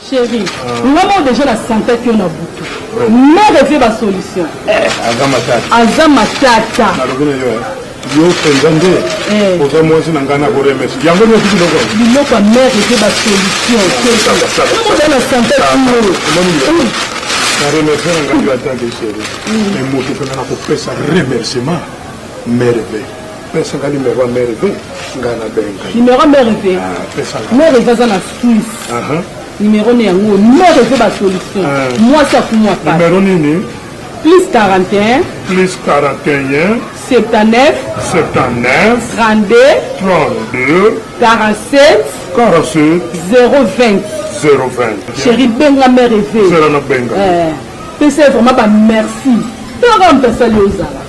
Chérie, nous avons déjà la santé qui on a beaucoup. Mais refait ma solution. Azama tata. Yo pendande oza mwasi na ngana ko remercier yango no tiki loko biloko mère refait ma solution. Nous avons la santé qui na remercier ngana ya tata chérie. Mais moto kana ko pesa remerciement merve. Pesa ngani merva merve ngana benga. Numéro merve. Pesa. Merve za na Suisse. Numéro ne yango mère refait ma solution. Moi ça pour moi pas. Numéro nini? Plus 41 plus 41 79 32 47 020 Chérie benga mère rêvé. C'est vraiment pas merci. Toi on peut saluer aux Zara.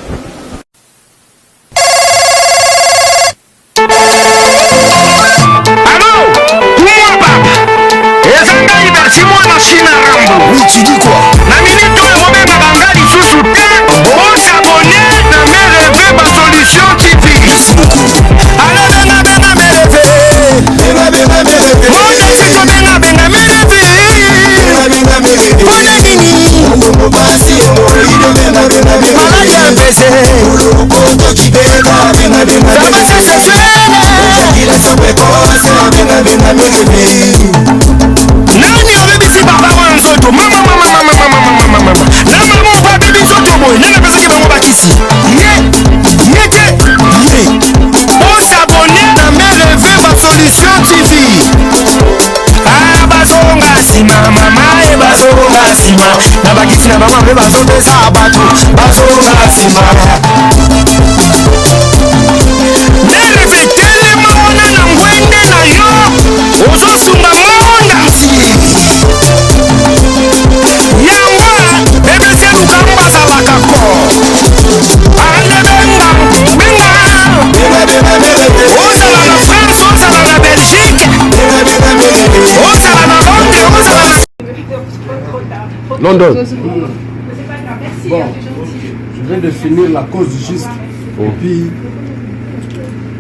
Tu dis quoi? La minute où on met ma bangali sous soutien, on s'abonne na mes rêves, ma solution TV. Merci beaucoup. Alors benga benga mes rêves. Benga benga mes rêves. Mon défi benga benga mes rêves. Benga benga mes rêves. Bonne nini. Basi morido benga benga mes rêves. Malade à baiser. Koto qui benga benga benga mes rêves. Ça c'est sexuel. Il a son précoce. Benga benga mes rêves. Nani obebisi baba wanzoto mama na mama obebisi zoto boy nana pesa bango bakisi yeke on s'abonner na mes rêves ma solution TV bazonga sima mama bazonga sima na bakisi na bango bazopesa bato bazonga sima mes rêves tellement on a na ngwende na yo ozosunga monda London. Bon, je viens de finir la cause juste. Et puis,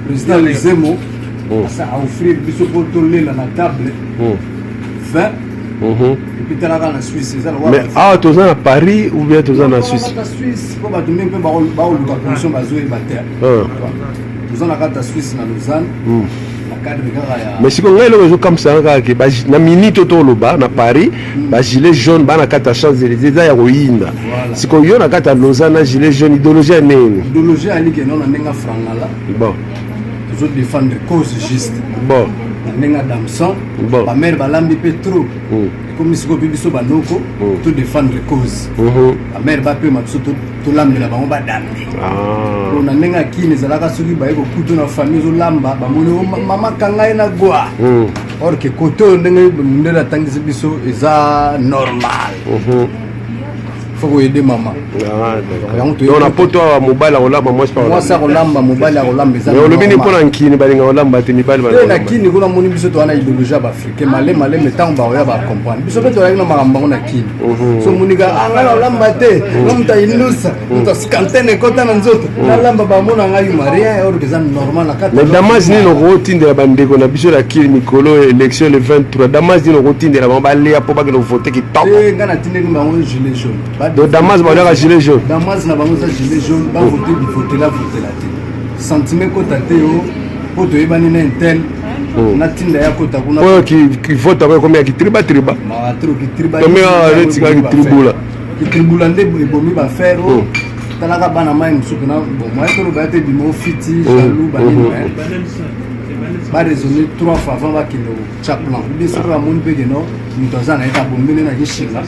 le président Lezemo a offert le botolé à la table 20. Et puis, tu as la Suisse. Mais tu es à Paris ou bien tu es en Suisse? En Suisse, pour que tu aies la commission tu es en Suisse, à Lausanne. Mais si on est comme ça, na minute to loba na Paris, ba gilet jaune ba na kata Champs-Élysées za ya roinda. Si ko yo na kata Lausanne na gilet jaune idéologie nini? Idéologie ali ke non na nenga frangala. Bon. Toujours défendre cause juste. Bon. Na nenga Damson. Ba mère ba lambi Petro. Comme si ko biso banoko to défendre cause. La mère ba pe matso to lambi la ba mo ba dambi. On a nenga kini zalaka soki ba eko kuto na famille zo lamba ba moni mama kanga ina goa. Or que koto ndenge ndela tangisi biso eza normal. Faut aider maman. On a poto à mobile on lamba moi pas. Moi ça on lamba mobile on lamba eza. Mais on le bini pour nkini balinga on lamba te mibale ba. Na kini kuna moni biso to ana idéologie ba africain malé metant ba oya ba comprendre. Biso beto na makamba na kini. So monika anga on lamba te. Ngomta inusa. Ngomta skantene kota na nzoto. Na lamba ba mona ngai maria or que ça normal na kata. Mais Damas ni no rotinde ya bandeko na biso la kini Mikolo élection le 23. Damas ni no rotinde la ba lea po ba que voter qui top. Ngana tinde ni ba on gilet jaune. Donc Damas va avoir un gilet jaune. Damas n'a pas un gilet jaune, va voter, il faut la voter la tête. Sentiment que tu pour te ébanir un tel, na tinda ya kota kuna. Oh qui vote avec combien qui triba. Ma trop qui triba. Combien le tika qui tribula. Qui tribula ndé bomi ba faire oh. Talaka bana mai msuku na bon moi to ba te bimo fiti jaloux ba ni ba raisonner 3 fois avant ba kilo chaplan. Bi so ba mon pe no, mutazana eta bombele na kishinga.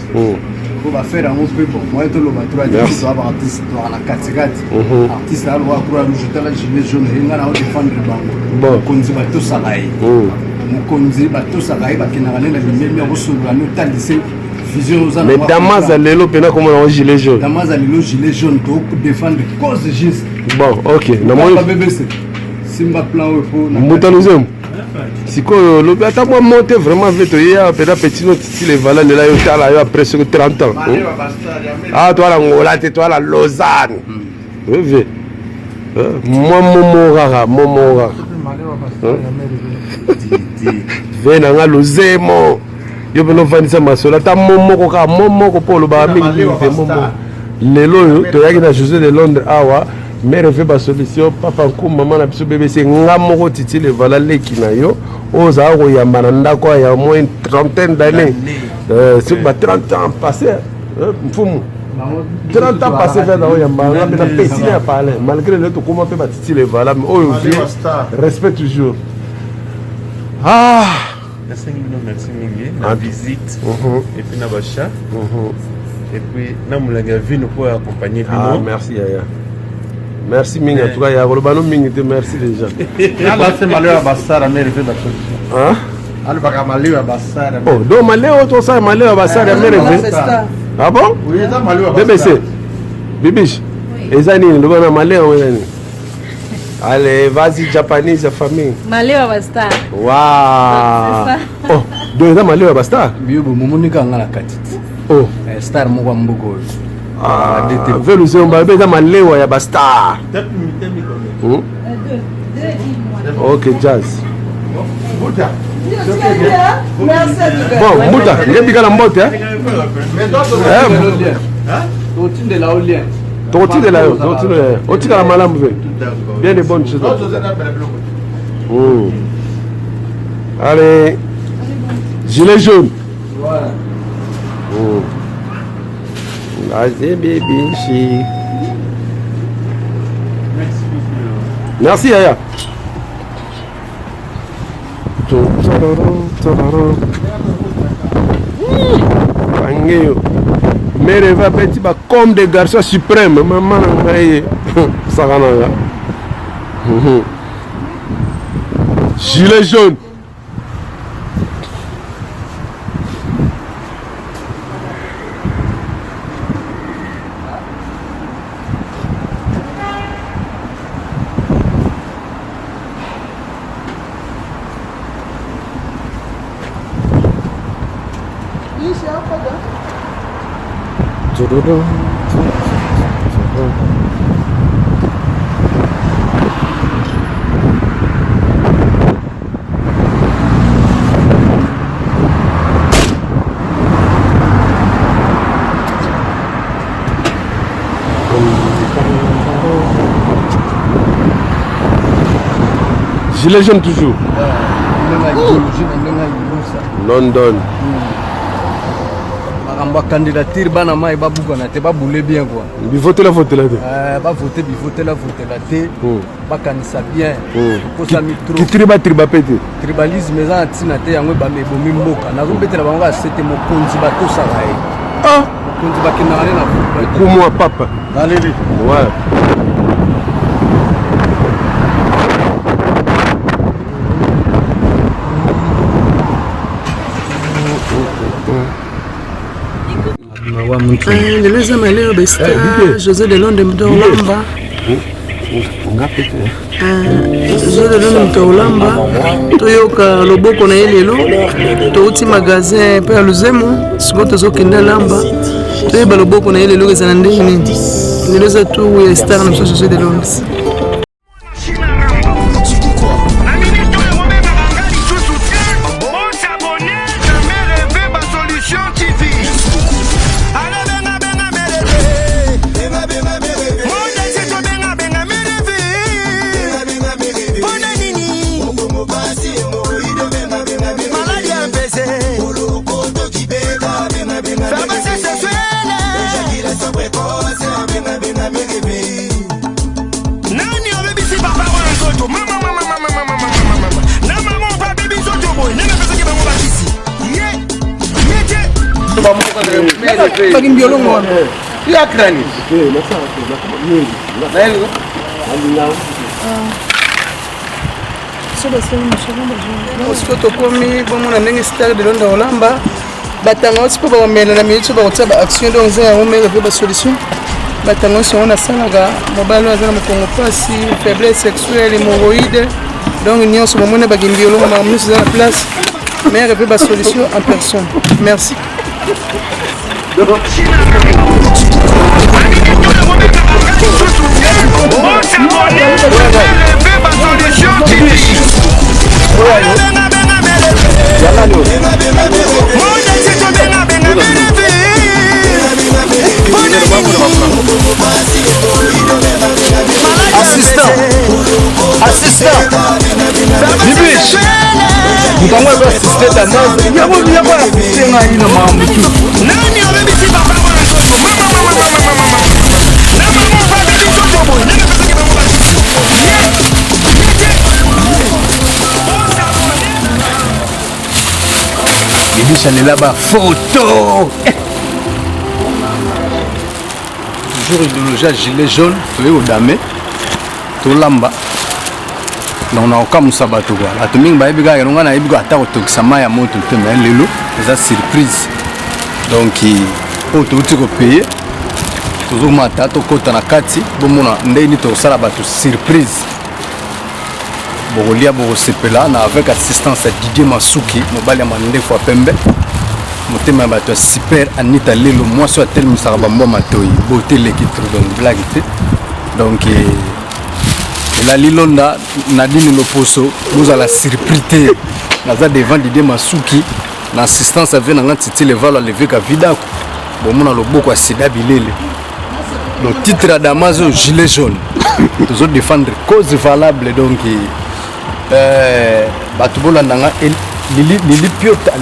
On va faire un peu bon. Moi, je le artiste dans la catégorie. Artiste à l'eau, pour ajouter la gilet jaune, il y a un défendre le banc. Bon, conduit bateau salaï. Mon conduit bateau salaï, qui n'a rien à lui mettre sur le notal lycée. Mais Damas a l'élo, pena comme un gilet jaune. Damas a l'élo, gilet jaune, pour défendre cause juste. Bon, ok. Pas BBC. Simba plan pour. Moutalouzen. Si le bata moi monter vraiment vite il y a petit notre style valeur de là il y a presque 30 ans. Ah toi la Ngola toi la Lausanne. Oui. Moi mon rara. ve na nga lozemo yo bino vandisa masolo ata momoko kaka momoko mpo oloba mingi te momo lelo oyo toyaki na José de Londres awa mare ve basolution papa nkumu mama na biso BBC nga moko titi levala leki na yo oyo ozala koyamba na ndako ya moins trentaine d'années soki ba 30 ans passé mfumu 30 ans passé vers na oyamba nga mpe na pesine ya pale malgré lelo tokóma mpe batiti levala mais oyo vie respect toujours Merci mingi na visite et puis na bacha et puis na mulanga vino pour accompagner bino. Merci Yaya. Merci mingi en tout cas ya kolobano mingi te merci déjà. Là c'est malheur à Bassara mais rêver la solution. Hein? Allez pas malheur à Bassara. Oh, donc malheur tout ça malheur à Bassara mais rêver. Ah bon? Oui, ça malheur à Bassara. BBC. Bibiche. Ezani ndo bana malheur wezani. Allez, vas-y, japonais, la famille. Malheur Basta. Waouh. Oh, donc ça malheur Basta. Biyobo momonika ngala katiti. Oh, star moko mboko. velu se mbabe ça malheur ya Basta. Ok, jazz. Bon, Mouta, il y a un mbote, hein? Totin de la Olien. Totin de la Totin de la malam bien de bonnes choses. Allez, gilet jaune. Vas-y, baby, chi. Merci, Yaya. Mais va petit ba comme des garçons suprêmes maman ngai sakananga gilet jaune gilet jaune toujours. London. Ba candidature bana mai babuka na te babule bien quoi. Bi voter la ba voter la te. Ba kanisa bien. Pour ça mitro. Ki triba pété. Tribalisme za tina te yango ba mebomi mboka. Na rumbetela bango asete mokonzi ba to sala ye. Ah, mokonzi ba kinare na kumwa papa. Allez. Ouais. lelo eza malheur Basta José de Londres Mtolamba José de Londres Mtolamba toyoka loboko na ye lelo touti magasin mpe ya luzemo sikoyo tozokenda lamba toyeba loboko na ye lelo eza na ndenge nini lelo eza tour ya star na biso José de Londres. Bagi mbiolongo wana ya krani siko tokomi bomona ndenge star de Londres olamba batanga osi mpo bakomela na minute bakotia baaction donc eza yango meke mpe basolution batanga osi yango nasalaka mobali oyo aza na mokongo mpasi faiblesse sexuelle hémorroïde donc nyonso bomona bagimbi olongo makambo nyonso eza na place meke mpe basolution en personne. Merci. Bon, Solution TV. Assistant Bibish Mutango kwa assistant Damas Yabo assistant nga ina mambo tu Nani obebisi papa mwana ntoto mama papa bisoto boy nene pesa kiba mwana Bibish alela ba photo toujours idéologie gilet jaune toye odame tolamba donc nakokamusa bato kwa bato mingi bayebi kaka yango nga nayebi ata kotokisa mai ya moto te me lelo eza surprise donc oyo touti kopeye tozokomata tokɔta na kati bomona ndenge nini tokosala bato surprise bokolia bokosepela na avec assistance ya Didier Masuki mobali ya mandefo ya pembe motema ya bato ya super Anita lelo mwasi oyo atelemisaka bambwa matoi boteleki tro donc blague te donc la lilonda Nadine Loposo nous a la surprise naza devant Didier Masuki na assistance avec nanga Titi Levalo levé ka vidako bomona loboko ya Sida Bilele le titre à Damaso gilet jaune toujours défendre cause valable donc bato bolandanga Lili Piota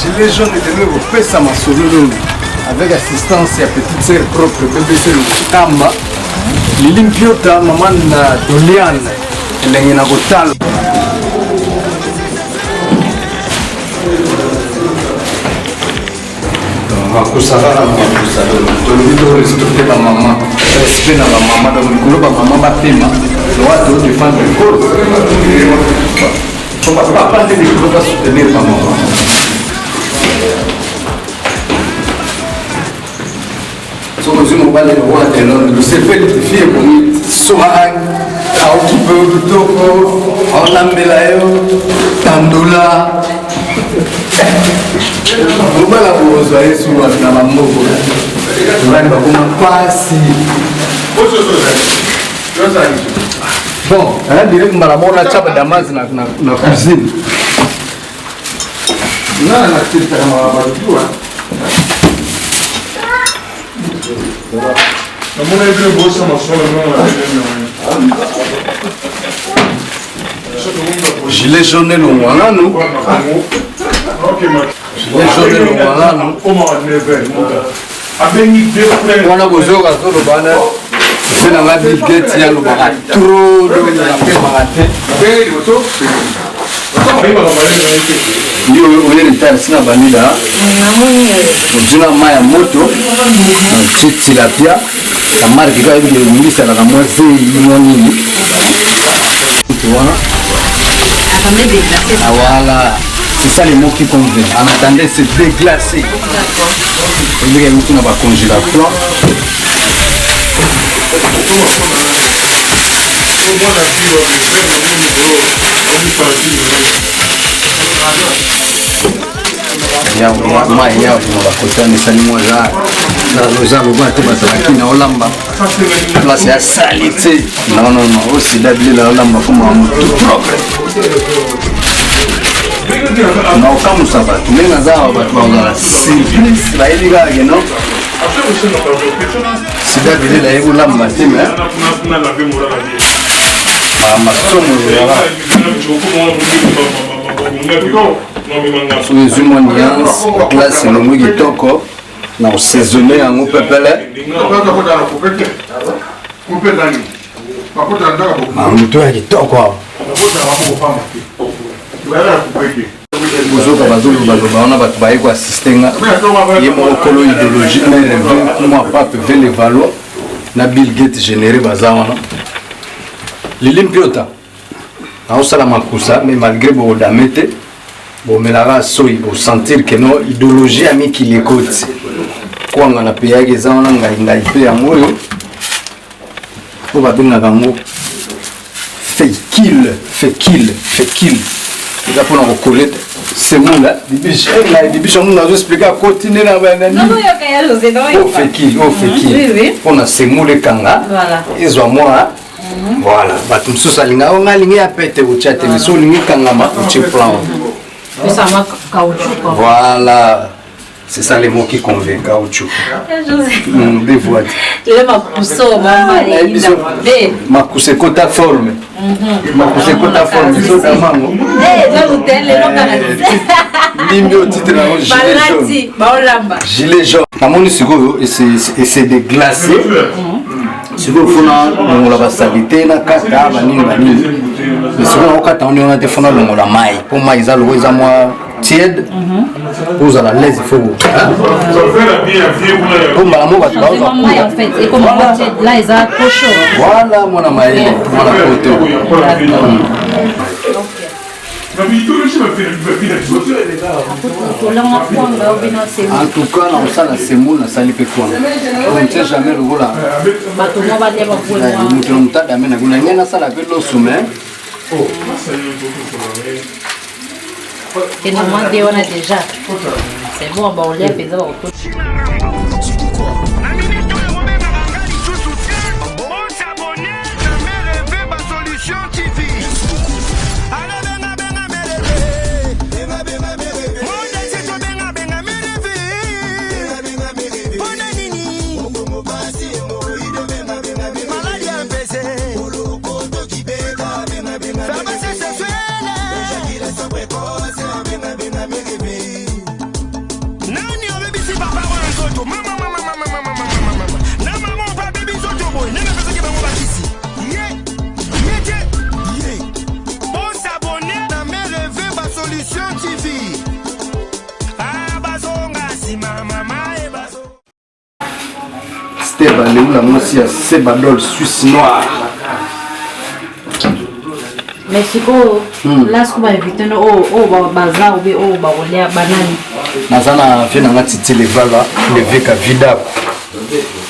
gilet jaune de nouveau pesa masolo avec assistance ya petite sœur propre BBC Kamba Lili Piota maman na Dolian elenge na kotala makusala tolobi to respecte ba mama respect na ba mama donc likolo ba mama batema doit to défendre cause faut pas prendre des likolo ba soutenir ba mama soki ozwi mobali lokwa telone losepeli fie bongi soa aokipe yo kitoko aolambela yo tandola mobala kozwa ye suwa na bamoko tolani bakoma mpasi bon direct mbala moko natyaba Damas na cuisine nana natilitaka mabatua namona ebe bosa masolo gilet jaune longwangano wana bozoka zolobana mpe nanga Bill Gates yalobaka tro apemaka te ndio oye retard sina banida ozina mai ya moto tilapia na marque kaka yebi elingisalaka mwa zei mwa nini wana voilà c'est ça les mots qui conviennent en attendant c'est déglacé on dirait que va congélateur mai yao tunabakotana esali mwa za loba te bazalaki na olamba place ya sali te non osida bilela olamba koma motu propre naokamusa bato ndenge naza awa bato bazala surprise bayebi kaka keno sida bilela ye kolamba te me masomo soki ezwi mwa niance place elongwi kitoko na osaisonne yango pepele moto ya kitoko awa bozoka bazolobaloba wana bato baye koasiste nga ye moko kolo idéologie na reve mwa pape ve le valois na Bill Gates généré baza wana Lili Piota naosala makusa mais malgré boodame te bomelaka soi bosentir ke no idéologie ya mikili ekoti kwanga na peyaki eza wana ngai mpe yango oyo po babengaka yango fekile eza mpona kokole semoula bibiso on a expliqué à continuer na bana Non, il y a qu'à José, non. au feki Oui. on a semoule kanga Voilà. ils ont moi voilà bato msusu alinga ongalingi apete uchate miso lingi kangama uchi plan Mais ça m'a caoutchouc, quoi. voilà c'est ça les mots qui convainquent caoutchouc José. des voix Tu l'as ma poussé au maman. makuse kota forme makuse kota forme biso damango Là, l'hôtel, les gens limbi au titre na gilet jaune Balati, baolamba. gilet jaune namoni sikoyo c'est des glacés sikoyo fona longola basalite na kata banini mais sikoyo nakokata oni ona te fona longola mai mpo mai eza loko eza mwa tiède mpo ozala lese il faut mpo mbala mo bato C'est maman, en fait. Et comme là, ils ont trop chaud. voilà mwana mayele mwana kote en tout cas naosala semoule nasali mpe kwana on sait jamais lokola moto na motada ame nabino ngai nasala mpe loso mais Et nous demandons, on a déjà. C'est bon, on l'a fait. la moitié c'est badol suisse noir. Mais si là ce qu'on va éviter bazar ou baolea banani. Nazana fait na titi le vala lever ka vida.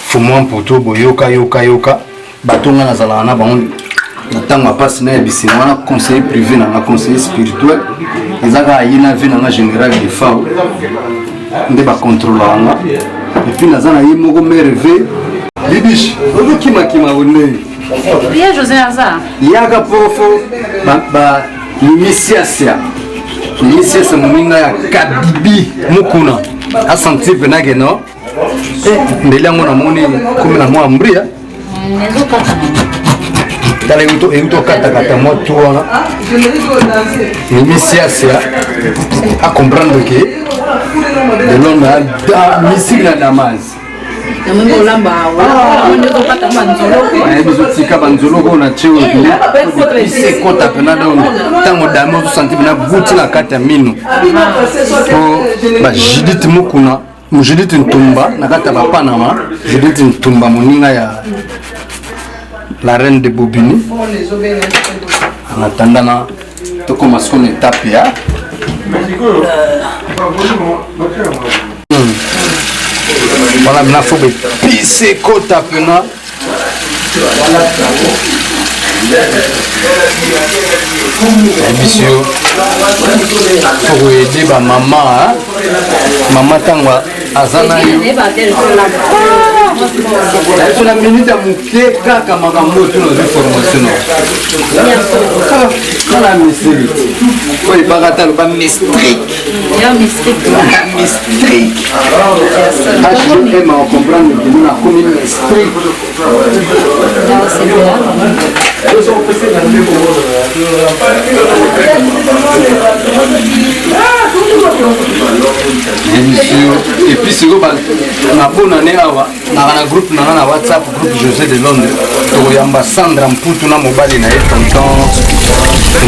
Fumo poto boyoka yoka batonga nazala na bango. Natanga passe na bisi wana conseiller privé na conseiller spirituel. Ezaka yina vie na général de femme. Nde ba contrôler nga. Et puis nazana yimoko merveille. Libish, ozo kima wone. Bien José Azar. Yaga profo ba initiasia. Initiasia muminga ya Kadibi mukuna. A sentir benage no. Ndele yango na moni comme na moi mbria. Nezo kata. Dale euto kata moto wana. Initiasia a comprendre que de l'homme da musique na damas. Namwe lamba wala ndio kupata banzolo. Bizotika banzolo na cheo ile. C'est kota pena donc tango damo to sentir na buti na kata mino. Ko ba Judith mukuna, Judith Ntumba na kata ba Panama, Judith Ntumba moninga ya la reine de Bobini. En attendant to commence une étape ya. Voilà, il faut pisser côte à pena. Monsieur, pour aider ma maman, maman tangwa azana yo. C'est la minute à mouquer kaka makambo tu nos informations. La mystique. Oui, bagata le ba mystique. Ya mystique. Mystique. HM on comprend que nous avons comme mystique. Et puis c'est quoi na bonne année awa na groupe na WhatsApp groupe José de Londres to yamba Sandra Mputu na mobali na tonton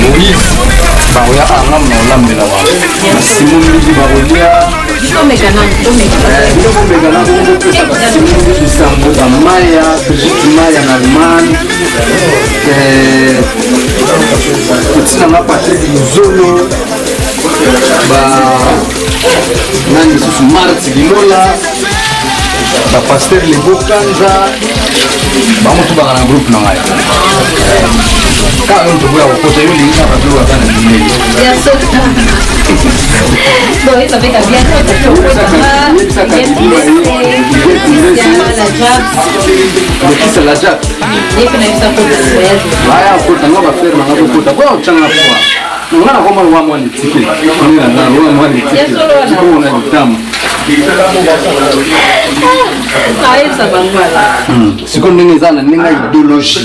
Moïse ba oya anga na olambela wa na Simon Midi ba olia Omegana Sambo ba Maya Brigitte Maya na Allemagne kutina na Patrick Zolo ba nani susu Marti Limola ba pasteur Lebo Kanza ba mutu ba na groupe na ngai Quand on te voit au côté, il y a un peu de Bien sûr. Bon, ça fait qu'à bientôt, tu peux la Jab. c'est la Jab. Et puis, on a eu ça pour le voyage. On va faire un peu de on a vraiment le moins de tickets. On a moins de tickets. On a du temps. Siku ndenge za na ndenge idéologie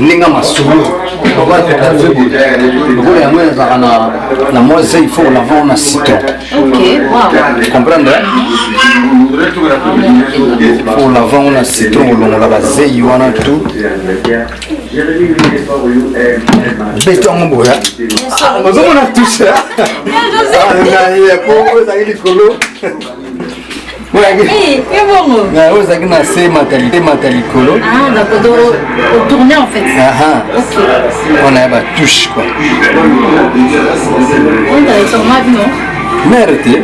ndenge masolo kwa kwa ya mwana za na moze il faut l'avoir na citron. OK, wow. Comprendre? Pour l'avoir na citron on la base wana tout. Beto ngombo ya. On a touché. ozalaki na se matalité matalikolo d'accord, tourner en fait. On a batouche quoi. On a sûrement vu non? Mère te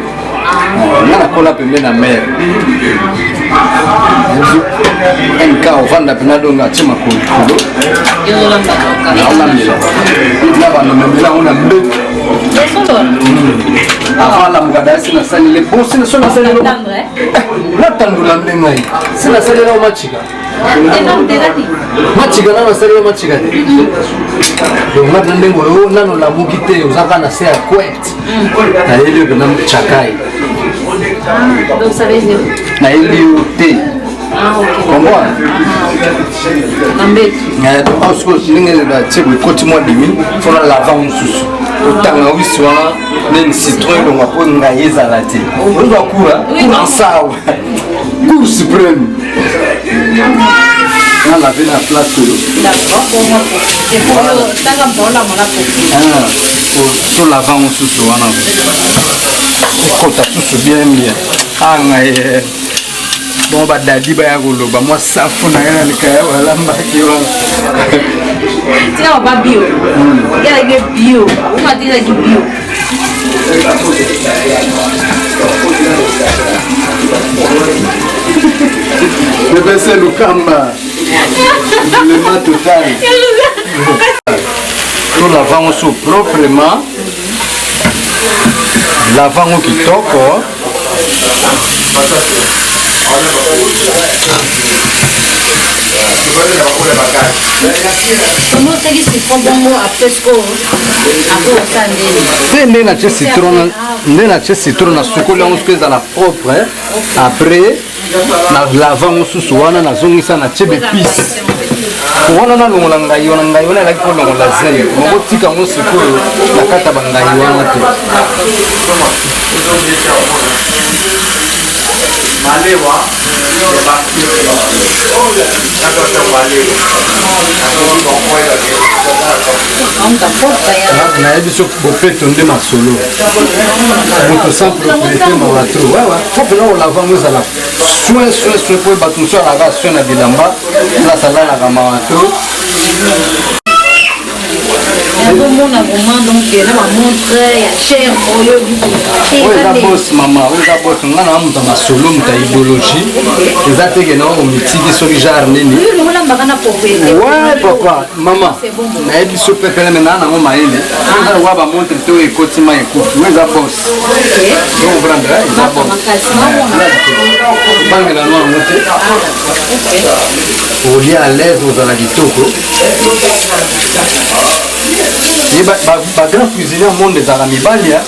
nga nakola pembe na mare nk ovanda pena donga atie makolo likolo naolambela na banomemela ngo na mbeto avant alamuka daya si nasalile bo so nasalile natandola ndengai si nasalila o machika machika nano asalila machika te donc ngati ndenge oyo nano lamuki te ozaka na se ya kwete nayeli oyo na chakai donc ça veut dire nayeli yo te comprendre ndenge batie ekoti mwa demi fona lava mosusu otanga wisi wana neni citron elongwa mpo ngai ezala te ozwa kura sawa cour suprême na lave na place oyo so lava mosusu wana ekota susu bien bien angai bon badadi baya koloba mwa safu na ye na likaya balambaki wana tika ba bio yalake bio umatilaki bio bebese lukamba lema total to lavango so proprement lavango kitoko nde natie citron na sukoli yango soki ezala propre après na lava mosusu wana nazongisa natie bepise wana nalongola ngai wana elaki mpo longola zeye mokotika yango sikoyo nakata bangai wana te nayebi so bopeto nde masolo moto sans propriété mabatro fo mpena olavango ezala soin po bato mosu alaka soin na bilamba place alalaka mabatro nazomona vraiment donc na bamontre ya cher oyo eza bos mama oyo eza bos nga na moto masolo moto ya idéologie eza teke na omitiki soki genre nini papa mama nayebi so pepele me naa nango mayele eza lokola bamontre te oyo ekotima ekufi oyo eza bos okomprendre eza bos bangela no yango te olia à l'aise ozala kitoko bagrand cuisinier au monde ezala mibali bien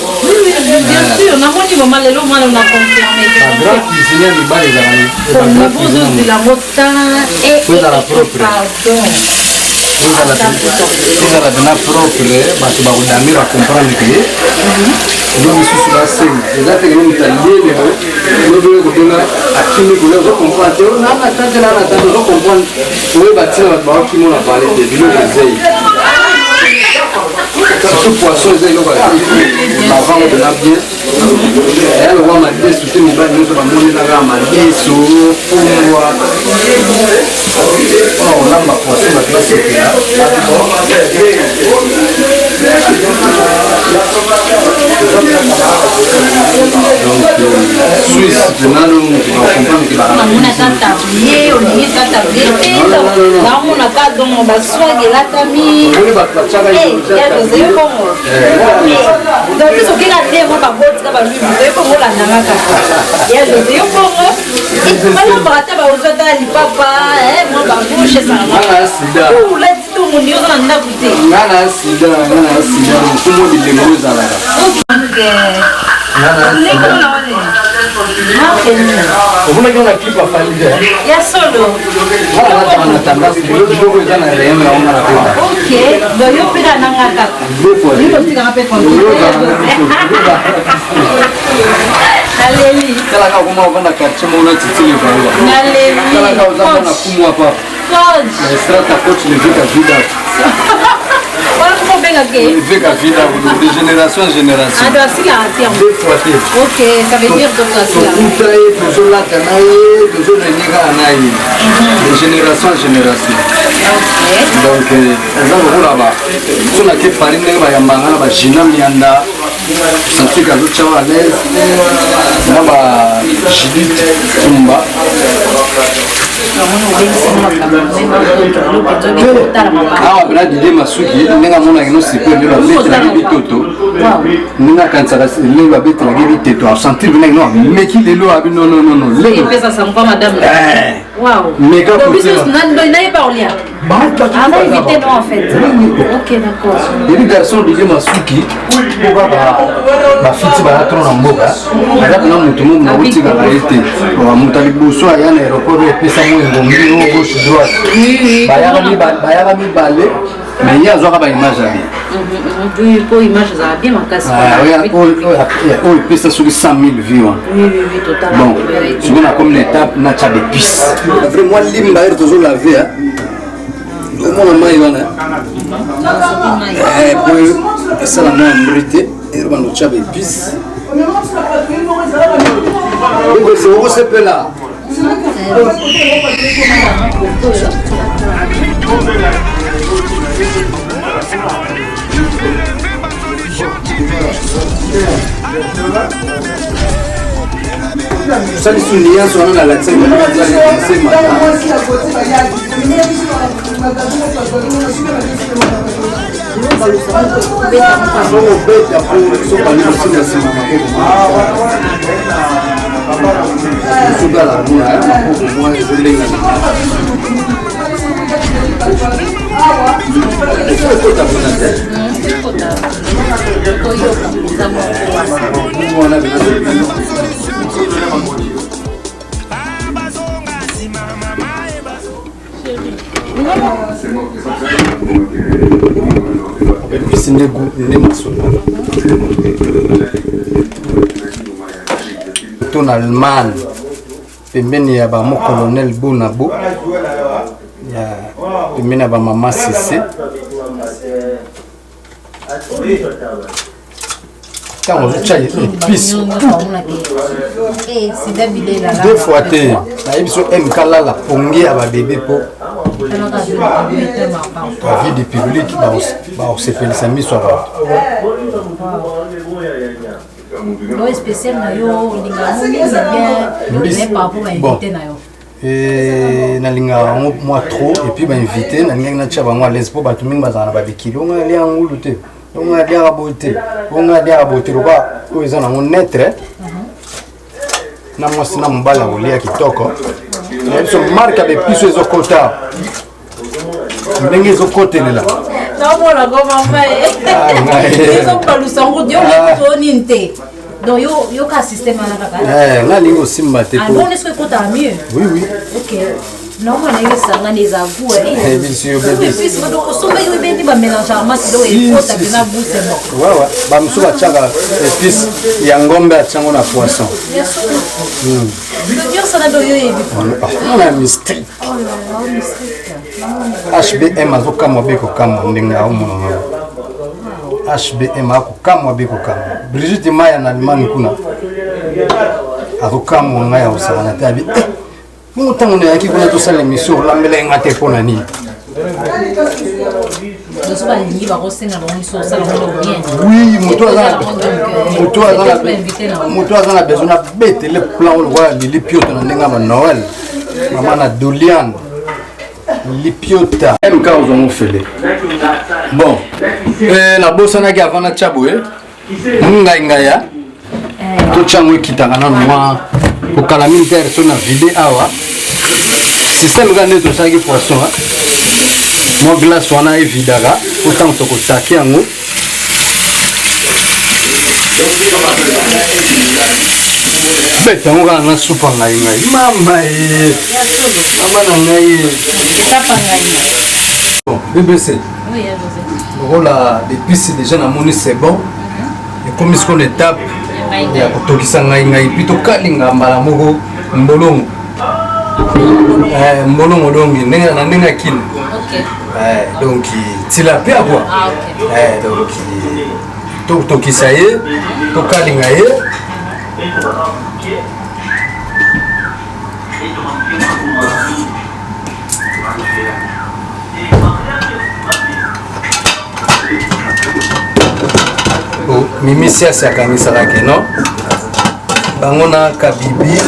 sûr namoni mama lelo mwana na confirmer bagrand cuisinier mibali ezala propre ezala pena propre bato bakodamir bacomprendre ke elo misusu basenga eza teke nomita liele lodoye kodona akimi kolia ozocomprendre te natatela natate ozocomprendre oyeba ntina bato baokimona pale te biloko ezei surtout poisson eza eloko bavango pena bien eya lokwa madesu te mibali nyonso bamonelaka madesu fungwa mpona kolamba poisson bato basepela Suisse, namona kata ye olingi kata ye te namona kata ngo baswagi latami ya doze yo bongo donc soki ka te mo baboti ka balui doze yo bongo landanga kaka ya doze yo bongo balambaka te baozata lipapa mo babouche ezalaka olati to mondi oza na ndako te ngana sida mokumo bilembo ezalaka omonaki ona clip afalide ya solo na tendance biloko eza na reyeme yango na pema ok donc yo mpe nananga kaka otikanga mpe naleli talaka okoma ovanda quartier moko na titile baoa talaka ozamona kumwa papa estrata coach leveka vida leveka vida de génération en génération deux fois te ok ça veut dire donc tokuta ye tozolata na ye tozolenyekaka na ye de génération en génération donc eza lokola sonake pari ndenge bayambanga na bagina mianda santik azotyawa à l'aise na bagilite tumba awa pena dide masuki ndenge amonaki nosiko lelo abetelaki bitoto ndenge akanisaka lelo abetelaki biteto asentir benaki no ameki lelo abi nononono lelo meka ebi garçon dide masuki mpo kaka bafiti bayatro na mboka aza pena moto momu nakotikaka ye te moto ya liboso aya na aéroport epesa mo engombi o gauche droite bayaka mibale mais ye azwaka baimage ya oyo epesa soki 100 000 vie wana bon soki nakomi na étape natya bepice vraiment limba ere tozolave omona mai wana po esala mwa mbri te ere bandotya bepice okosepela osalisu lianso wana na latisaki sokobeta po sokaliosinga nsima sogala mona ya maboko mwa ezolenga ekota mpona te wana episi nde masolo to na Allemagne pembeni ya bamo colonel Bonabo ya pembeni ya bamama Sese ntango ozotya episi deux fois te nayebi so mkalala pongi ya babebe mpo bavide publique baosepelisa miso ya bato spécial na yo nalingaka yango mwa trop epuis bainvité nalingaki natya bango alaise mpo bato mingi bazala na babikili onga alia ngulu te onga aliaka boye te onga aliaka boye te loba oyo eza nango netre na mwasi na mobali ya kolia kitoko nayebi so marke ya bepiso ezokota ndenge ezokotelela namona ngoma ezobalusango dio nini te donc yo ka système ana kaka nalingi osimba te bon est-ce que kota mieux oui oui ok normalement na yesanga des avous fils donc osoba yo bendi ba mélange masi do e kota bina buse bon ouais bamusu batiaka épice ya ngombe atiango na poisson le dur ça na do yo yebi on a mystique HBM azokamwa be kokamwa ndenge aomona HBM akokamwa be kokamwa Brigitte Maya na Allemagne kuna akokamwa ngai aosala te abi ntango nayaki kuna tosala émission olambela nga te mpo na nini Oui, moto aza na besoin na betele plan lokola lilipioto na ndenge ya Noël mama na Dolian lipiota mk ozongo fele bon nabosanaki avant na tia boye ngaingaya totyango ekitaka nano mwa kokala militaire so na vide awa système ka nde tosalaki poisson mwa glace wana evidaka otango tokotaki yango bete yango kaka na supa ngai mama mama na ngai BBC lokola depuis déjà namoni c'est bon ekomi siko na étape ya kotokisa ngai puis tokalinga mbala moko mbolongo mbolongo donc na ndenge ya kino donc tilapia quoi donc tokisa ye tokalinga ye mimisi asiakangisaka keno bango na kabibi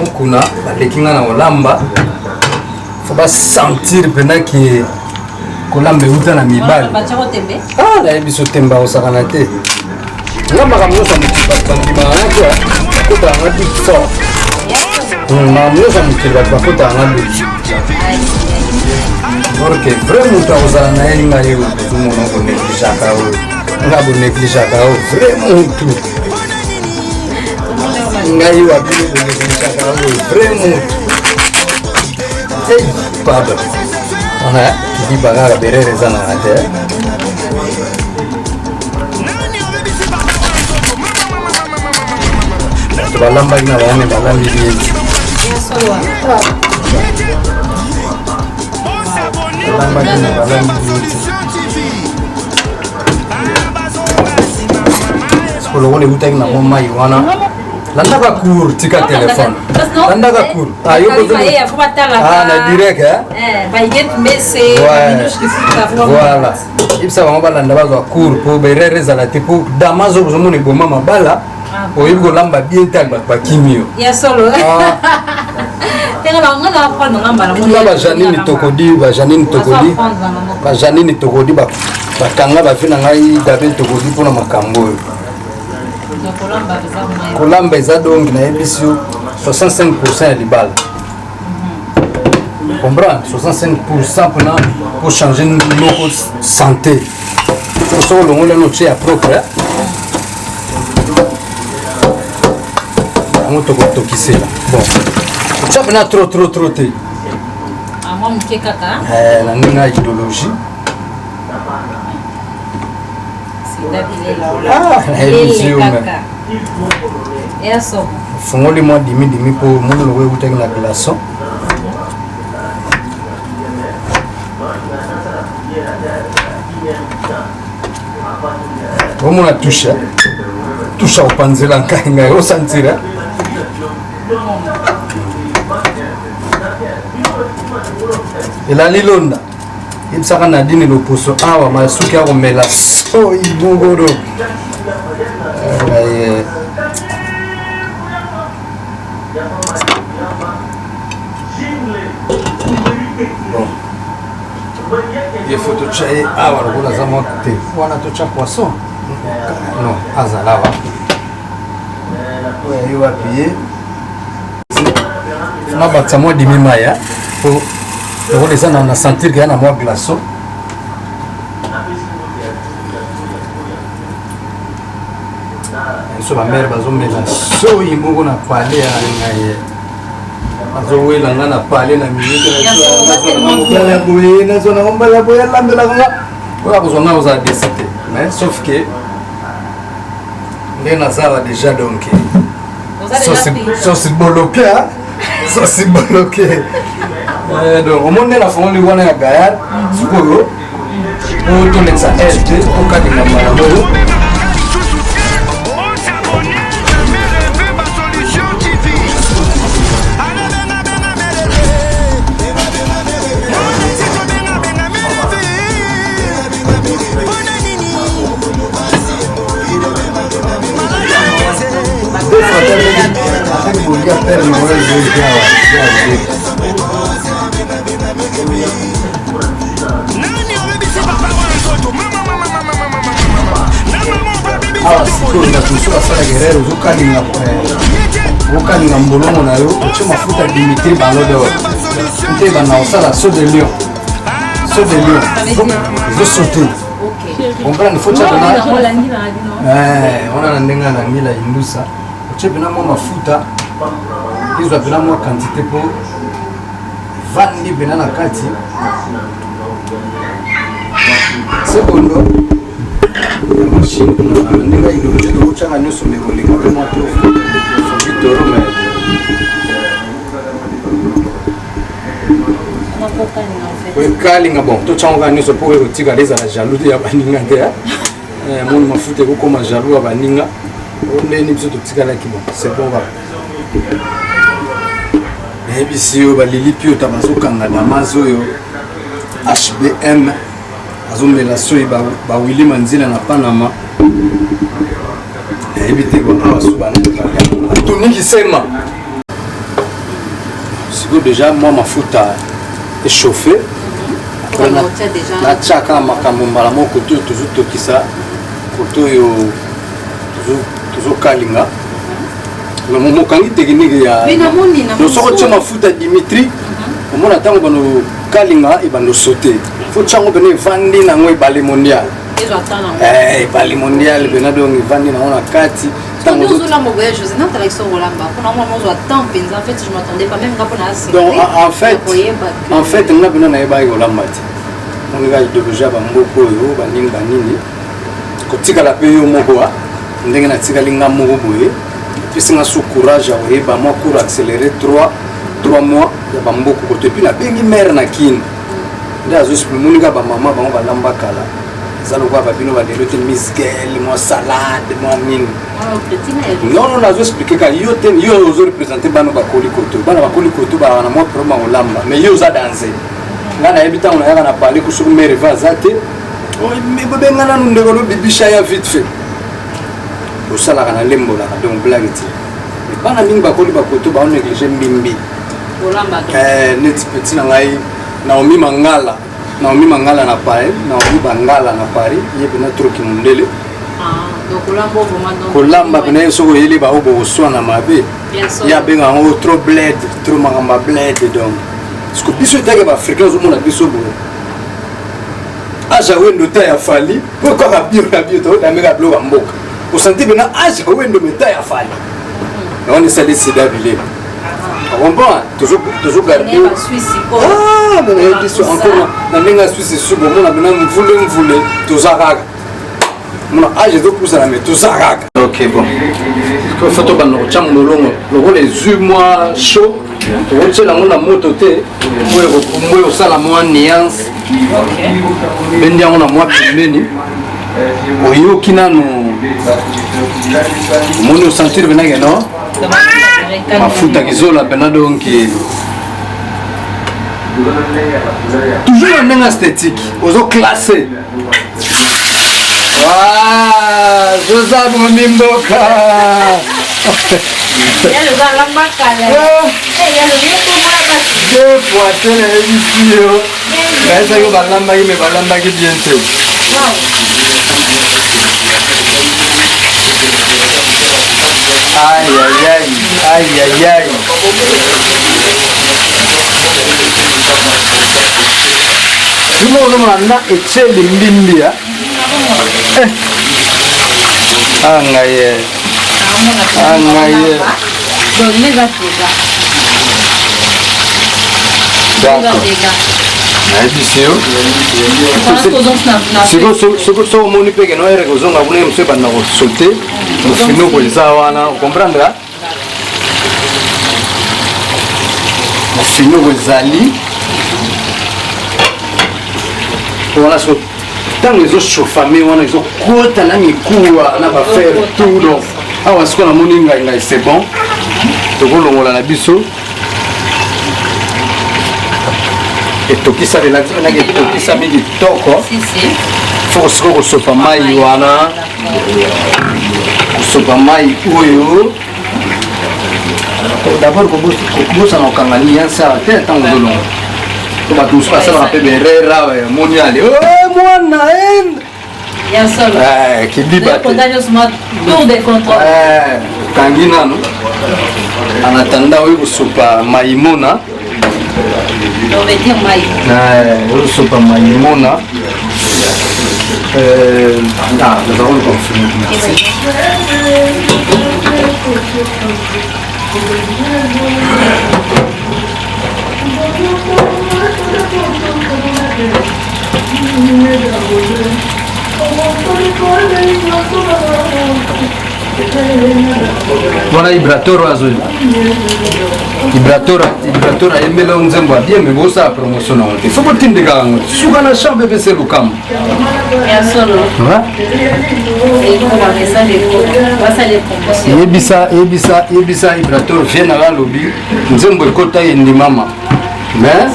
mokuna baleki nga na kolamba fo basentir mpena ke kolamba euta na mibali nayebi so temba osakana te nga makambo nyonso bandimaka nga te bakotaka nga dut fort makambo nyonso ya mokili bato bakotaka nga dut orke vrai moto akozala na ye linga ye ozomona konegligeaka oyo nga bonegligeaka oyo vrai motu ngai wabili bonegligeaka oyo vrai motu pardon kidiba kaka berere eza nanga te bato balambaki na bayane balambi lieki balambaki na balambi lieki sikolokona eutaki na mwa mai wana landaka cour tika telefone landaka cour na direct voilà ibisa bango balanda bazwa cour mpo berere ezala te mpo dama ozomona eboma mabala oyebi kolamba bien tali bato bakimio bajanini tokodi bakanga bafi na ngai gabriel tokodi mpona makambo oyo kolamba eza donk nayebisi yo 65% ya libala comprendre 65% mpona po changer moko santé soko longolano tie ya propre yango tokotokisela bon otya mpena trop te na ndenge ya idéologie fongoli mwa dimi mpo moni loko ekutaki na glaçon omona tusha kopanzela ngai osantira elali londa yebisaka na dini loposo awa masuki akomela so ibongoro ye faut totya ye awa lokola aza mwa te wana totya poisson non azala wa oyo ayi wapi ye funa bakisa mwa dimi maya po lokola eza na sentir ke ya na mwa glaçon biso bamere bazomela soyi moko na pale ya ngai azowela nga na pale na minute boye nazonango mbala boye alandelaka nga oyo akozwa nga ozala desite mais sauf que nde nazala déjà donc sosi boloke donc omoni nde nafongoli wana ya gayad sikoyo oyo tolekisa rt okalinga mbala oyo awa sikoyo ndatusu basala guerrero ozokalinga mbolomo na yo otie mafuta dimitri balodor nte bana osala so de lion ezosote comprendre faut tshakana wana na ndenge na ngila indusa otie pena mwa mafuta izwa pena mwa quantité po vandi pena na kati sekondo machine ndinga idologie tokotyanga nyonso mekolinga mpe mwa to vitoro me koekalinga bon totyangoka nyonso mpo ekotikala ezala jaloux ya baninga te moni mafuta ekokoma jaloux ya baninga ondeni biso totikalaki bon c'est bon ba nayebisi oyo balili piota bazokanga damas oyo HBM azomela soyi bawili manzila na Panama nayebi te awa so banatoniki sikoyo deja mwa mafuta échauffé natyaka makambo mbala moko to tozotokisa koto oyo tozokalinga mokangi teknike ya soko tia mafuta Dimitri omona ntango banokalinga ebando saute faut tyango pene evandi nango ebale mondial ebale mondial pena donc evandi nango na kati en fait nga pena nayebaki kolamba te monika idéologie ya bamboka oyo banini banini kotikala mpe yo moko ndenge natikali nga moko boye epesinga so courage ya koyeba mwa cours accéléré 3 mois ya bamboka koto epuis nabengi mare na kini nde azoexplike monika bamama bango balamba kala eza lokola babino balelo te misgel mwa salade mwa nini non azoexplike ka yo te yo ozorepresente bana bakoli koto bana bakoli koto baa na mwa problème ya kolamba mais yo oza danger nga nayebi ntango nayaka na parle kusuku mare eva aza te bobenga nanu ndeko lobibisha ya vite fait osalaka na lembolaka donc blague te bana mingi bakoli bakoto baonéglige mbimbi neti petit na ngai Naomi Mangala na Paris, Naomi Bangala na Paris, ye pena troki mundele. Kolamba pena yeso ko yeli ba obo swana mabe. Ya benga ngo trop bled, trop magamba bled donc. Siko biso teke ba africains zo mona biso bo. Aja wendo ta ya fali, pourquoi ba bio to da mega bloka mboka. Ko senti bena aja wendo meta ya fali. On est salé sida bile. On va toujours garder. Ah, mais encore na ndenge Suisse subo mona bena mvule tozaraka. Mona age de pousa na mais tozaraka. OK bon. Ko photo ba no cham molongo. Loko les 8 mois chaud. On tient la mona moto te. Moi au sala moi nuance. OK. Bendia on a moi pemeni. Oyo kinano. Mono sentir benage no. Mafuta kizola pena donc toujours la même esthétique ozo classé waouh Joseph Mimboka ya le balamba kala ya le yepo mwana basi deux fois tena émission ça yo balamba ki me balamba ki bien te aïe aïe aïe tout le monde a été limbimbi angaye siko omoni mpe keno ere kozonga kuna mosu ebanda kosote mofinoko eza wana okomprendre mofinoko ezali wana so ntango ezochauffame wana ezokota na mikuwa na bafere tout donc awa siko namoni ngai c'est bon tokolongola na biso etokisa relaxnaki etokisa mingi kitoko fo siko kosopa mai wana kosopa mai oyo d'abord kobosana kokanga liance awa te ntango ozolonga to bato mosusu basalaka mpe berera moniale mwana ya solo kidiba te tour de contrôle kangi nano en attendant oyo kosopa maimona on veut dire mai oyo kosopa maimona nous allons le confirmer. Voilà Ibrator azoi. Ibrator ayembela nzembo abie mebosa la promotion na wote. Faut que tinde ka ngo. Suka na chambre bese lukam. ya solo et comment ça les va les promotions Yebisa Ibrator vient na la lobby. Nzembo ekota yendi mama. Mais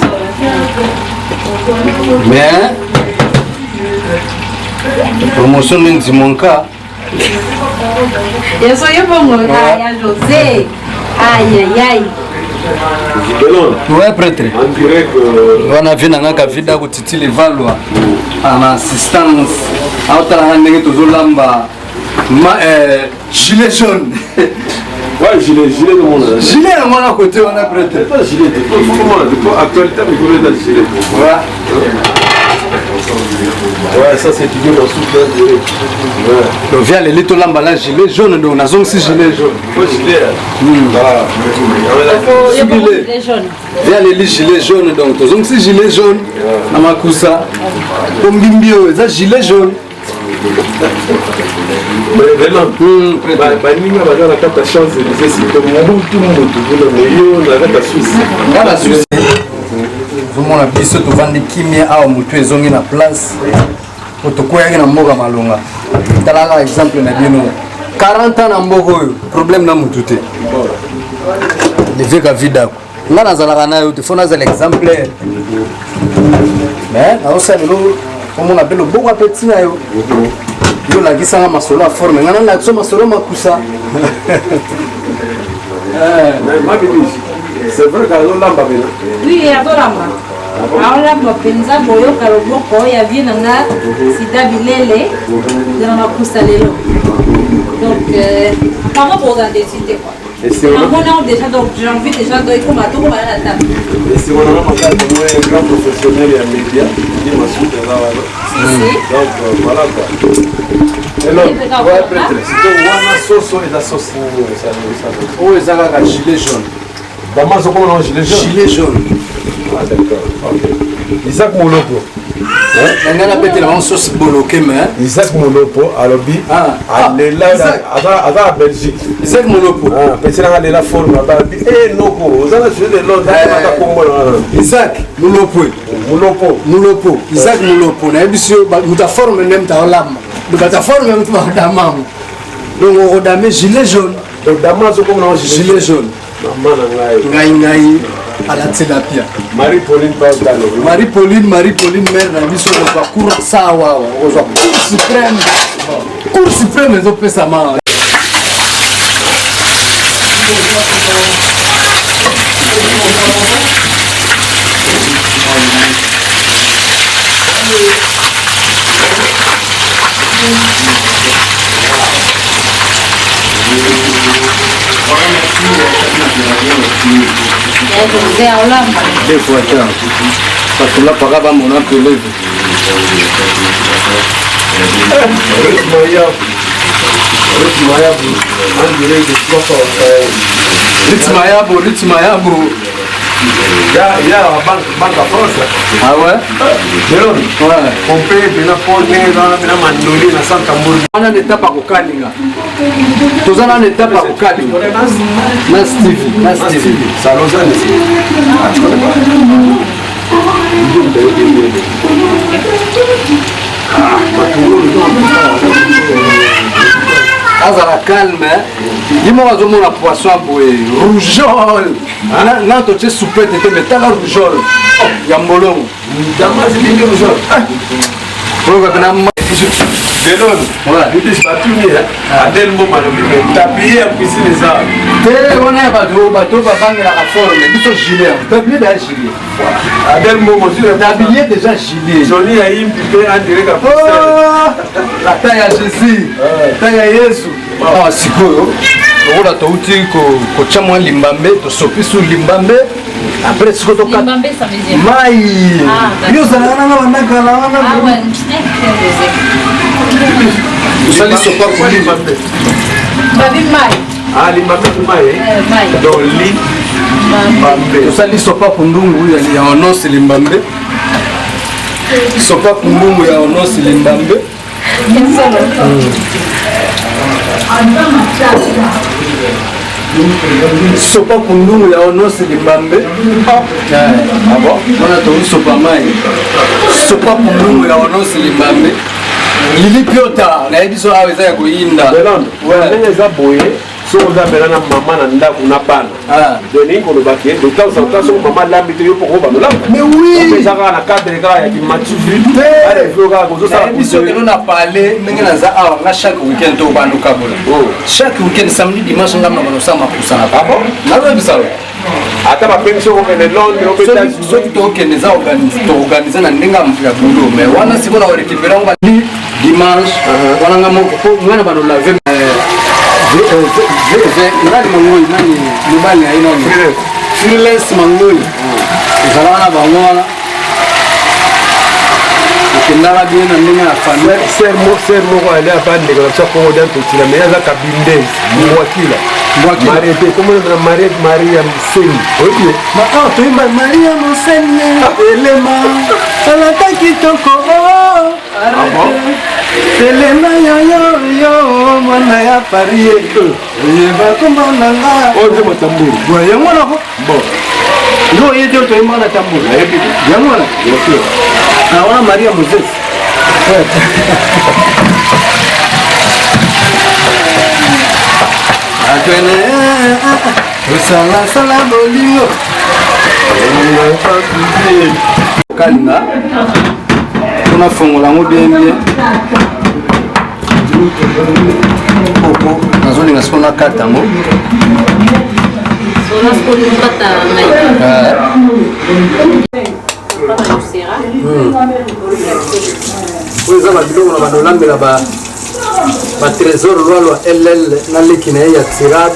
promotion ndi monka. Ya soy bongo ya José. Aïe. Ouais, prêtre. On a vu dans la vie d'Ago Titi les Valois en assistance. À Otala Ndenge Tozolamba. Gilet jaune. Ouais, gilet de mon âge. Gilet à mon côté, on a prêtre. Pas gilet, comment actualité, mais comment est-ce gilet? Ouais, ça c'est toujours dans souffle. Donc, via les little lambala gilet jaune, donc on a aussi gilet jaune. Gilet. Via les gilets jaunes, donc on a aussi gilet jaune. Namakusa. Comme Bimbio, ça gilet jaune. baninga baza na kata chance elise sito mobutu motu moyo na kata susi kala susi zomona biso tovandi kimia awa motu ezongi na place po tokweyaki na mboka malonga talaka exemple na bino 40 ans na mboka oyo problème na motu te leveka vidako nga nazalaka nayo te fo nazala exemplaire mais naosalelo komona mpe loboko apeti na yo yo lakisanga masolo ya forme nga nalakisa masolo makusa c'est vrai qu'azolamba pena oui azolamba aolamba mpenza boyoka loboko ya vie nanga sida bilele na makusa lelo donc comment pour en décider quoi déjà donc j'ai envie déjà de comme à tout à la table et si on a un grand professionnel et un média qui m'a soutenu là donc voilà quoi et donc ouais peut-être c'est wana soso et la sauce ça oh ezaka ka gilet jaune Damas comment on gilet jaune ah d'accord OK Isaac Molopo nga na pete na sauce boloké mais Isaac Molopo alobi alela à Belgique Isaac Molopo petit na alela forme alobi noko ozana jouer de l'autre ta Congo Isaac Molopo Isaac Molopo na ebisio muta forme même ta olama donc ta forme même ta damamu donc on dame gilet jaune donc Damas comment on gilet jaune ngai à la thérapie Marie-Pauline mère na biso ko cour sawa ko cour suprême zo pesa ma des fois parce que là par avant mon appelé Ritmayabu il y a la banque à France là. Ah ouais? Ouais. On paye bien la porte, bien mandoli, na Santa Mourou. On a une étape à Kokalinga. Tous on a une étape à Kokalinga. Na Stevie. Ça Lausanne ici. Ah, tu connais pas. Azala calme, dis-moi azomona poisson boye rougeole. Na to tche soupette te metala rougeole. Ya mbolongo. Damas bingi rougeole. Proga kana Delon, Bidis Batuni, Adel Moma, tablier à piscine les arbres. On a bateau, la forme, plutôt gilet. Tablier déjà gilet. Adel Moma, tablier déjà gilet. Johnny a eu piqué en direct à oh, la taille à Jésus, taille à Yesu. Ah, c'est quoi? On a tout dit que Chamon Limbambe, to sopi sur Limbambe. Après, ce que tu as Limbambe, ça veut dire. Maï. Yo, ça n'a rien à voir. Ah ouais, ça ne sont pas pour Limbambe. Babi Maï. Ah, Limbambe, Maï. Donc, Limbambe. Ça ne sont pas pour nous, il y a un nom, c'est Limbambe. Ils ne sont pas pour nous, il y a un nom, c'est Limbambe. Sopa Kundungu ya ono Limbambe. Ah bon? On a trouvé Sopa Mai. Sopa Kundungu ya ono Limbambe. Lili Piota, na ebiso aweza ya kuinda. Delon, ouais, ça boye. So za belana mama na ndaku na bana. Ah, doni ko lobaki, de temps en temps so mama lambi te yo poko ba no lambi. Mais oui, on ça na cadre ka ya ki matufi. Allez, floga ko so ça biso que on a parlé, ndenge na za awa nga chaque week-end to bandu kabula. Oh, chaque week-end samedi dimanche ngam na bono sama kusana pa bon. Na lo bisalo. Ata ba pension ko ne Londres au États-Unis. So to ke ne za organiser na ndinga mpya bulo, mais wana siko na récupérer on va dimanche. Wana ngamo ko ngana bano laver nani mangoi nani mubali aina ni freelance mangoi zalana bangona kinara bien na ninga afanya sermo ko ale abande ko sa ko dan to tira me za kabinde mwakila marete como na Maria Mseni oye ma to imba Maria Mseni elema ala takitoko Telema yo mwana ya parie yeba komona nga oje matamburu bwa yamwana ko bon ngo yete to imana tamburu yamwana yosio na wana Maria Moses atwene sala bolingo kalina kuna fongola ngo bien koko nazolinga siko nakata ngo oyo eza babiloko na banolambela batrésor lwalwa ll naleki na ye ya tirade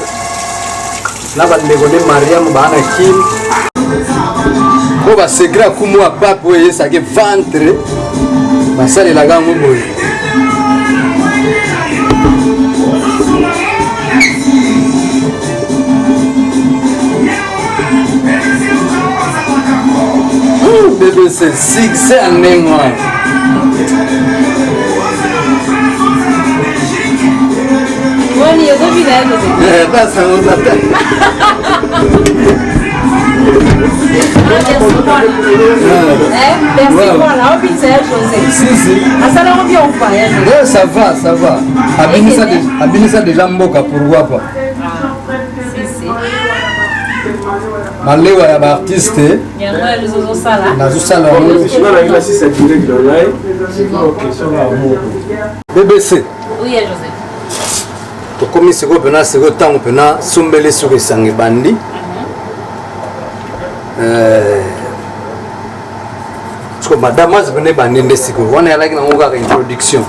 na bandeko nde mariamu baa na kini po basekre akumu ya pape oyo eyesaki ventre basalelaka yango boye BBC succès en ndenge wana Wani yogobi na yogobi. Basango tata. Merci pour la obéissance, José. Si. Asala on bien ou pas? Ouais, ça va. Abinisa déjà mboka pourquoi pas? Si. Malewa ya ba artiste. Yango ya luzo sala. Nazo sala. Shimana ila si c'est direct dans live. OK, ça va moko. BBC. Oui, José. Tokomi siko pena siko tango pena sombele sur esange bandi. Parce que madame a venu baninde siko. Wana yalaki na ngoka introduction.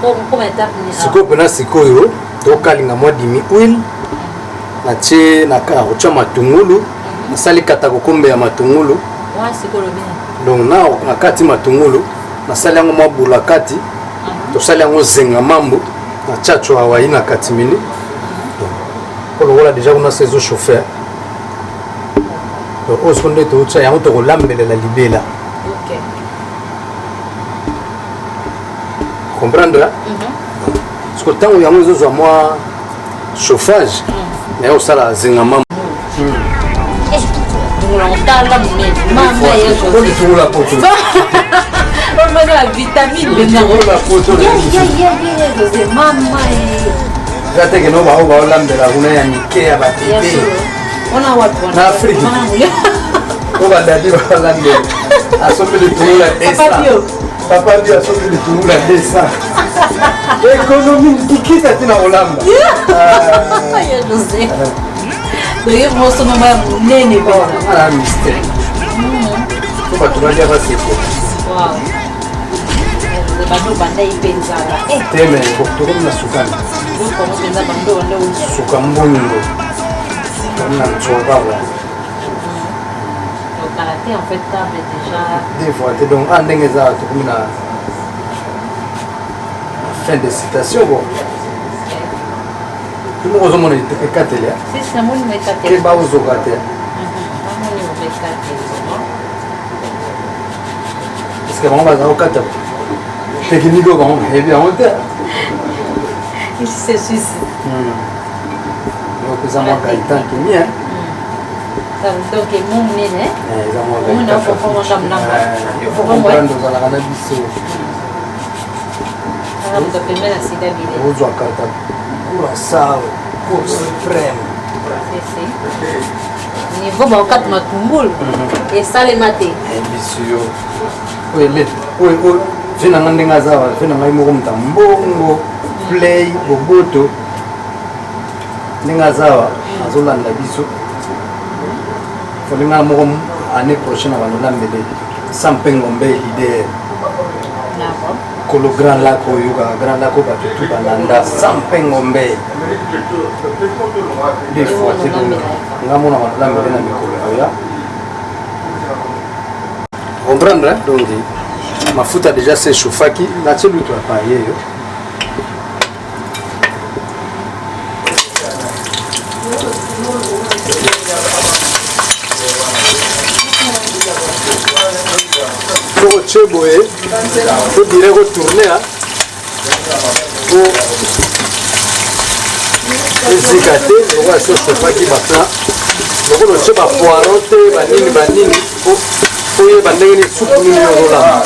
Comment étape ni? Siko pena siko yo. Tokalinga mwa dimi huile. Na tie na ka rocha matungulu. Na sali kata kokombe ya matungulu. Wa siko lobi. Donc na kati matungulu. Na sali yango mwa bulakati. To sali yango zenga mambo. Na chacho hawaii na katimini. Pour le voilà déjà on a ces eaux chauffeurs. Donc on se connaît tout ça, on te relâme de la libella. OK. Comprendre là? Parce que tant où il y a uns moi chauffage, mais on ça la zingama. On t'a la maman ya José. On trouve la photo. On met la vitamine dedans. On trouve la photo. José maman. Zate que no va a lambe la una ya nike ya batete. Ona watu na Afrika. On va la dire la lambe. Asombe le tout la esa. papa dit à ce que tout la descend. Économie qui ça tient au lamba. Je sais. D'ailleurs, moi, ce moment, n'est pas. Ah, mystère. Faut pas tout dire à c'est quoi. Waouh. Bando banda ipenzala. Teme ko na sukana. Ko mo penza bando Sukambungo. Comme un chouba. Le karaté en fait table déjà. Des fois, donc en dengeza to comme na fin de citation bon. Tout le monde monte et katelia. C'est ça mon metate. Que ba uzo katelia. Est-ce que on va au kata? Technique bon, et bien on était. Il se suicide. Donc ça m'a gaïtan qui mien. Donc mon nene. On a faut comprendre dans la cannabis. On doit permettre la sida bile. On doit kata. Pour ça, pour suprême. C'est niveau ba kat matumbul. Et ça les maté. Ambitieux. Oui, oui, oui. Fina ngandenga zawa, fina ngai mo kumta mbongo, play, boboto. Ninga zawa, azolanda biso. Folinga mo année prochaine on va l'embêter. Sampengombe leader. D'accord. Kolo grand lac yoga, grand lac ba tout balanda Sampengombe. Des fois c'est bon. Ngamona l'embêter na mikolo ya. Comprendre donc mafuta déjà c'est chauffaki na tshelu to paye yo pour tsheboé pour dire retourner pour ezikate on va se chauffaki bapla donc le tsheba poirote banini pour oye bandenge supu nini ozolamba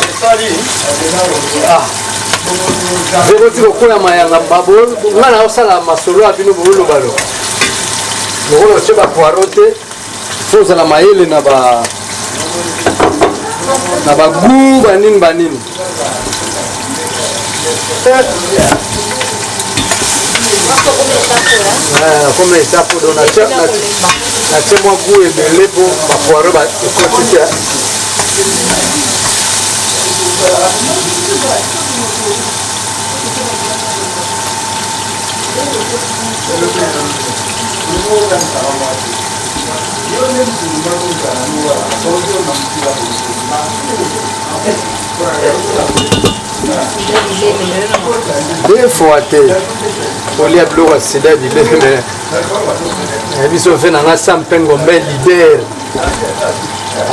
vekoti kokola mayanga babol nga na osala masolo ya bino bolobalo lokola otie bapoiro te fo ozala mayele na bagu banini comme étape do natie mwa gu ebele mpo bapoiro ekoti te Des fois te olia biloko ya sida bileme biso fe nanga Sampengombe leader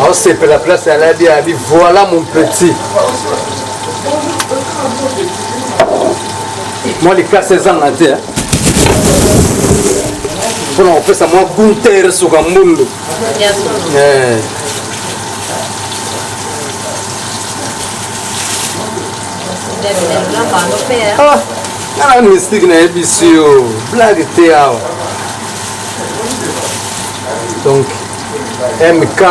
aosepela place aladi abi voilà mon petit moi likasi ezanga te mpona kopesa mwa guntere suka mbundu nana mystique nayebisi yo blague te awa donc MK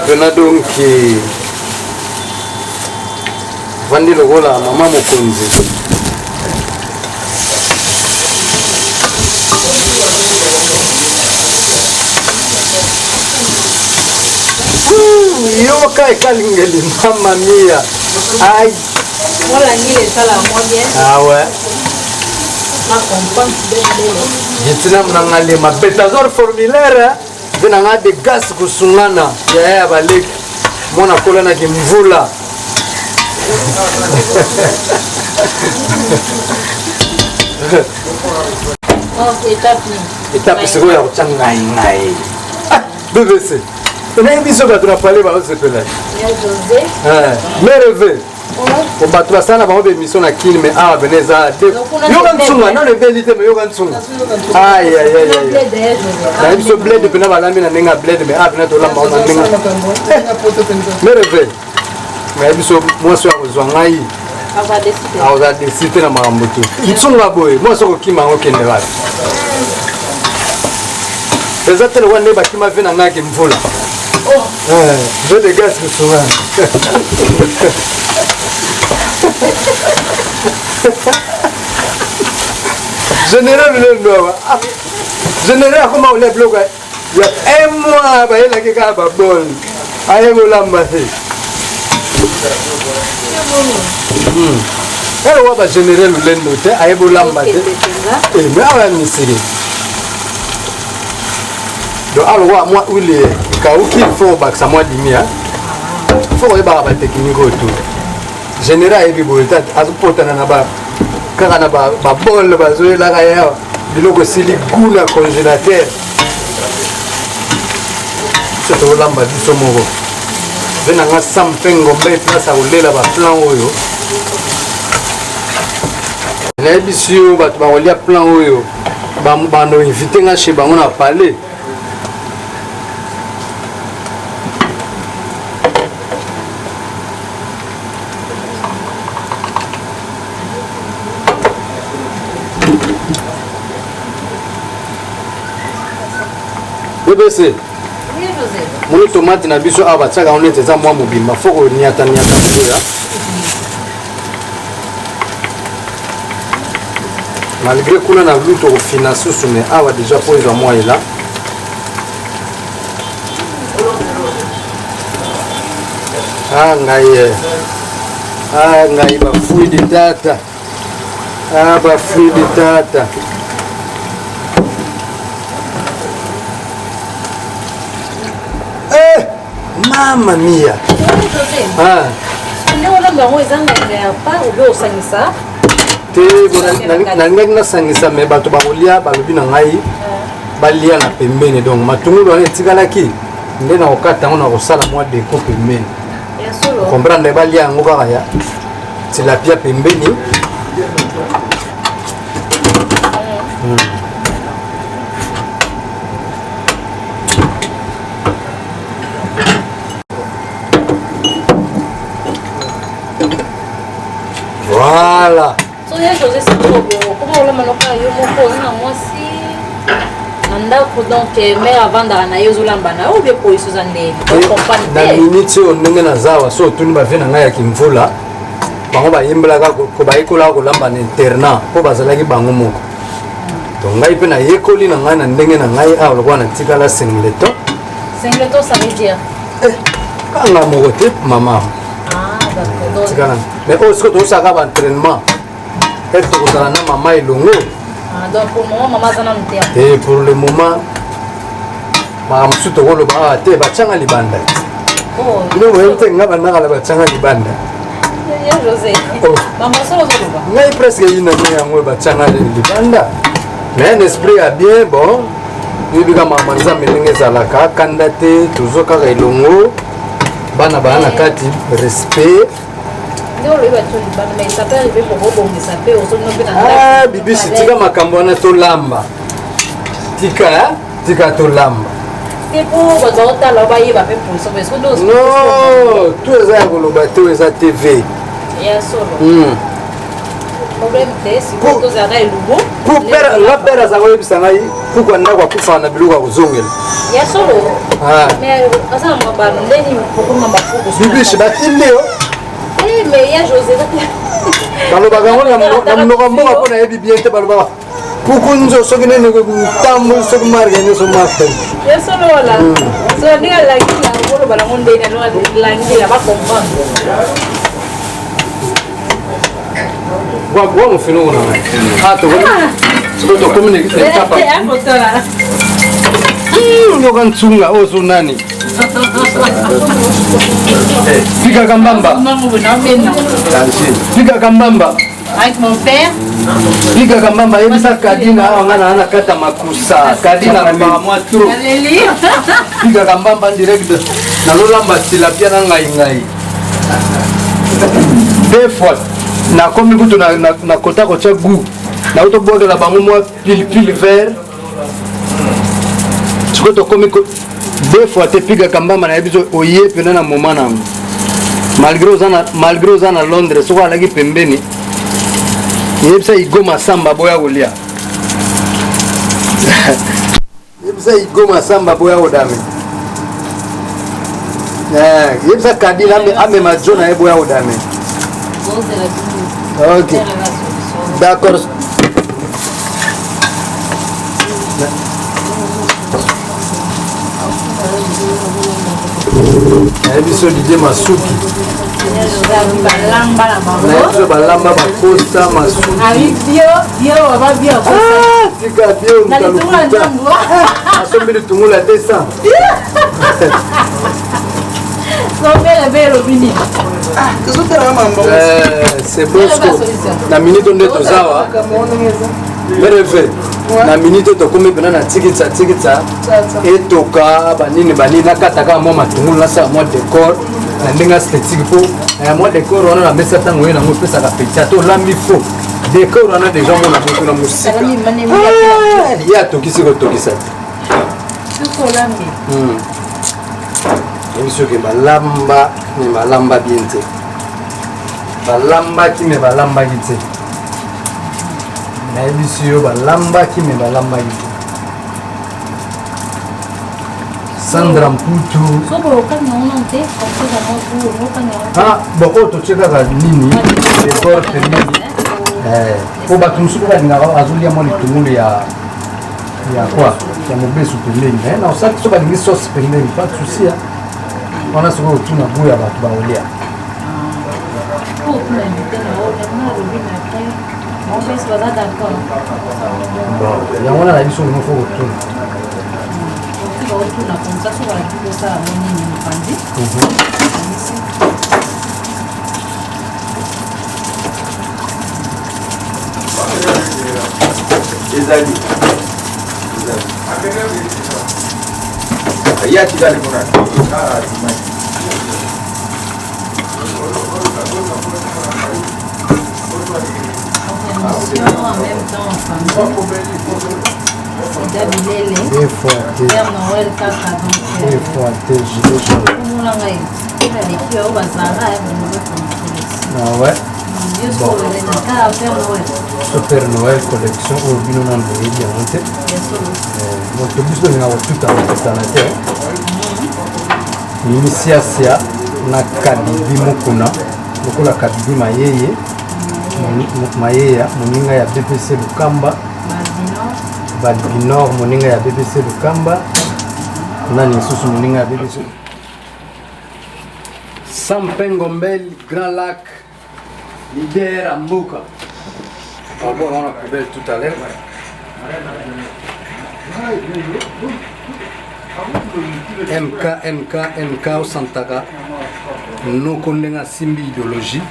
pena donc vandi lokola mama mokonzi yoka ekalingeli mama mia ai Voilà, il est à la moyenne. ah ouais Ma compagne, jitina mnangali mabetazor formulaire vinanga de gas kusungana ya baleki mona kola na kimvula étape sikoyo ya kotya ngai BBC onayebi biso bato na pale baosepela mereve po bato basala na bango bémission na kini me awa bene eza yoka ntsunga nano ebeli te me yoka ntsunga naye biso bled pena balambi na ndenge ya bled me awa pena tolamba na ndenge mereve naye biso mwasi oyo akozwa ngai aoza desite na makambo te ntsunga boye mwasi okokima yango kende wapi Peut-être le one qui m'a fait un qui me fout là. Je dégage le soin. Général le noir. Général comment on lève le gars. Il y a un mois, il y a quelqu'un qui a bon. Aïe, vous l'embassez. Elle va générer le lendemain, aïe, vous l'embassez. Et mais on va m'essayer. Donc, alors, moi, où les cas où il faut que ça moi dimi, il faut que la technique autour. Général, et puis, à tout point, on a quand on a ba bol, ba zoé la gaïa, du logo sili goula congélateur. C'est au lamba du somoro. Je n'ai pas sampengo mais place à rouler là-bas plan oyo. Les bisous, bah tu vas rouler plan oyo. Bah nous inviter à chez bah on a parlé. BBC. Mon tomate na biso aba tsaka on était za moi mobimba foko niata ya. Malgré qu'on a vu au financier sur mes awa déjà pour les mois là. Ngai ba fui de data. Ba fui de data. Mamma mia. Na sangisa me bato bakolia balobi na ngai balia na pembeni donc matungulu wana etikalaki nde na kokata ngo na kosala mwa deko pembeni comprendre balia yango kaka ya tilapia pembeni. Voilà. So ya José c'est trop beau. Comment on l'a manoka yo moko na mwasi. Nanda ko donc mais avant d'ana yo zulamba na ou bien pour iso zande. Comprendre. Na minute on ndenge na zawa so tuni ba vena ngaya kimvula. Bango ba yimbela ka ko ba ikola ko lamba na internat po bazalaki bango moko. Donc ngai pe na yekoli na ngana ndenge na ngai a lokwa na tikala singleton. Singleton ça veut dire kanga mokote mama. Mais aussi que ça va entraînement. Est-ce que vous avez maman et longo? Donc pour le moment maman ça n'a pas. Et pour le moment maman surtout le bas te bachanga libanda. Oh. Nous on était ngaba na la bachanga libanda. Ya José. Maman ça le bas. Mais presque une année yango bachanga libanda. Mais l'esprit a bien bon. Nous bika maman za melinge za la ka kandate toujours ka longo. Bana bana kati respect. Ah, bibi sitika makambo wana to lamba. Tika to lamba. Non, tout ça koloba to eza TV. Ya solo. Problème c'est pour tous ara elugo. Pour pera la pera za ko bisanga yi. Pourquoi ndakwa kufa na biluka kuzongela. Ya solo. Ah. Mais asa mamba ndeni pour mamba pour. Bibi shibatinde yo. Mais il y a José. Baloba gango na mnoka mboka pona yebi bien te baloba. Pukunzo sokine ne ko tambo sok marga ne so master. Ya solo wala. So ni ala kila bolo bala monde ne no langi la ba comprendre. Wa mo fino na. Ah to. So to communique tapa. Ndo kan tsunga o so nani. Fika Kambamba. Fika Kambamba. Avec mon père. Fika Kambamba, il ça Kadina, on a un kata makusa. Kadina, moi trop. Fika Kambamba direct. Na lolamba tilapia na ngai. Deux fois. Na komi kutu na kota ko cha goût. Na uto boga la bango moi pile vert. Tu ko to komi deux fois te piga Kambamba na ebizo oye pena na moment na malgré ozana Londres soko alaki pembeni yebisa igoma samba boya kolia Ça Igo Masamba boya odame. Ça Kadila amema John a boya odame. Ok. D'accord. Biso Didier Masuki. Balamba bakosa Masuki. Bio baba bio. Tika bio mtalukuta. Asombi tungula tesa. C'est Bosco. Na minute on est tozawa. Mereve. Na minute to comme bena na tikitsa etoka banini nakata ka mo matungulu na sa mo décor na ndinga esthétique po mo décor on a mesa tango na mo pesa ka pizza to lambi fo décor on a déjà mo na musique ya tokisi ko tokisa tuko lambi ebiso ke balamba ni balamba bien te balamba ki me balamba ki te na ebiso balamba ki me balamba ki te Sandra Mputu. Bon, tu sais que nini, décor terminé. Pour battre un souper, il y a quoi? Il y a mon bébé soutenir. Non, ça, tu vas dire sauce pendant, pas de souci. On a ce qu'on tourne à bouillir à Baolia. Bon, il y a un la mission qu'il faut retourner. Super Noël collection au bino na mbeli ya monte. Bon to biso na tout à l'heure. Initiatia na kadidi mokuna. Lokola kadidi mayeye. Mayeya moninga ya BPC Lukamba. Balbinor moninga ya BPC Lukamba. Nani susu moninga ya BPC. Sampengombel Grand Lac. Leader à Mbuka. On va voir la poubelle tout à l'heure. MK au Santaga. Nous connaissons la simbi idéologie.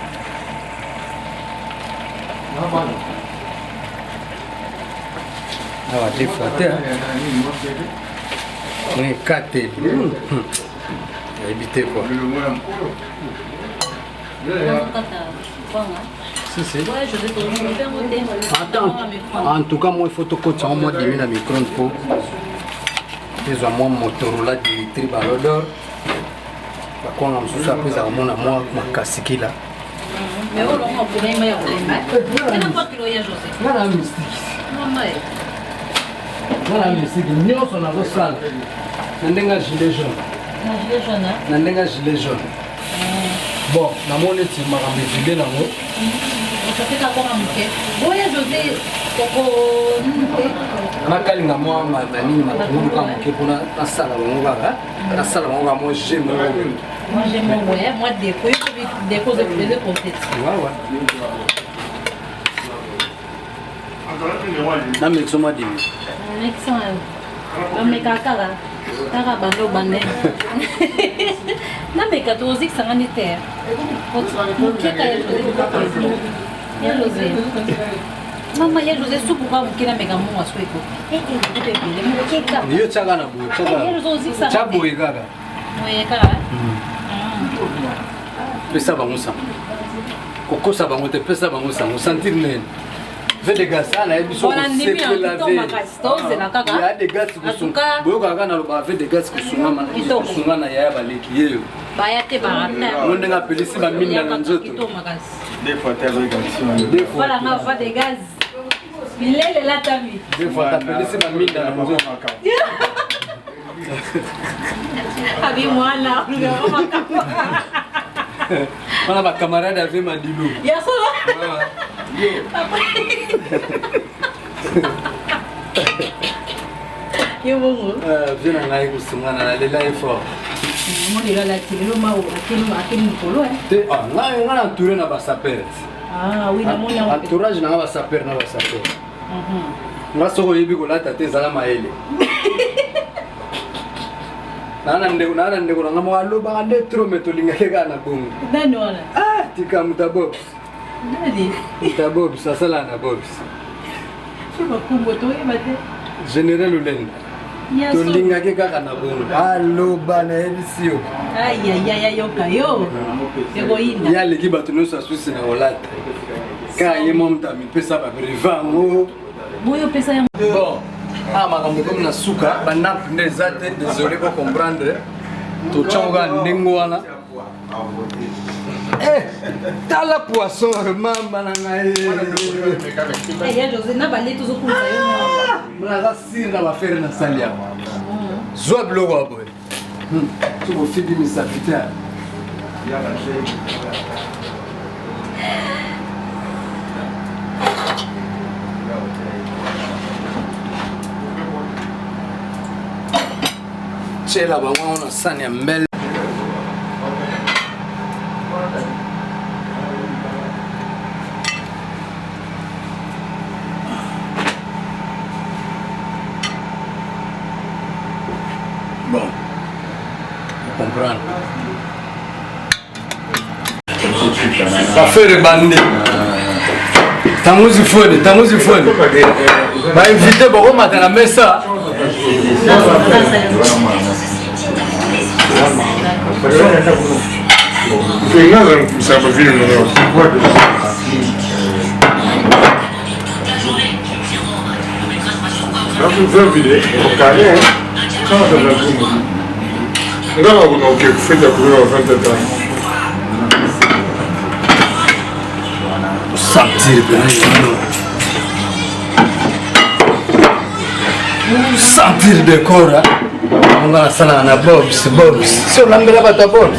Ah, des fois, on est 4 éviter quoi. Si, si. Ouais, je vais te faire monter. Attends, en tout cas, moi, il faut que tu aies moi 10 000 à micro pour. Ils ont moi Motorola Dimitri Balodor. Par contre, on se après ça, on a moi ma casquille là. Mais on a un problème, il y a un problème. C'est n'importe quel voyage, José. Voilà la mystique. Voilà la mystique. Nous, on a le salle. Nandenga gilet jaune. Gilet jaune, hein? Nandenga gilet jaune. Bon, na moni ti makambe gilet nango. Ça fait d'accord à moquer. Voyage, José. Nakalinga moi nani matungulu kama kepona asala bango kaka asala bango kama moi j'aime moi j'aime ouais moi déco déco de plaisir pour tête ouais na mixo moi dimi mixo mais kaka là kaka bando bande na mais ka tozi sangani terre keka ya José Mama ya José supu kwa mkina mega mwa sweko. Niyo chaka na bo, chaka. Chabo igaga. Moye kaka. Pesa bango sa. Kokosa bango te pesa bango sa, sentir nene. Ve de gas ana ebiso ko sepe la ve. Il y a des gaz qui sont. Boyo kaka na loba ve de gaz qui sont na sunga na ya baleki yeyo. Baya te barata. Monde nga pelisi ba minna na nzoto. Des fois t'as regardé. Des fois. Voilà, on va des gaz. Il est là, t'as vu. Des fois t'as pelisi ba minna na nzoto. Abi mwana. On a camarade avec Madilou. Ya solo. Yo bongo. Viens ngai kusungana na lela effort. Mo lela la tilo ma o akini polo Te ngai entouré na ba saper. Ah oui na mona. Entourage na ba saper na ba saper. Nga soko yebi ko lata te zala maele. Nana ndeko na mo alo ba nde tro metolinga lega na bongo. Nani wana? Ah tika mutabobs. Nani? Mutabobs sasala na bobs. Sema kumbo to ebate. General Ulenda. Ya so. Tolinga ke kaka na bongo. Alo ba na ebisio. Ay yo kayo. Ego inda. Ya leki bato no sa susi na olata. Ka ye mom ta mi pesa ba brevamo. Boyo pesa ya. Bon. Makambo comme na suka banap ndezate désolé pour comprendre. To chonga ndingo wana. Tala poisson mama na ngai. Ya José na balé tous okuza yo. Mala sira ba faire na salia. Zwa blogo hapo. Tu go fidi misafita. Chela bango na sani ya mbele. Bon. Comprendre. Ba faire bande. Tamuzi fone. Ba invité boko mata na mesa. Sentir de corps. On va ça na bobs. Si on l'ambela pas ta bobs.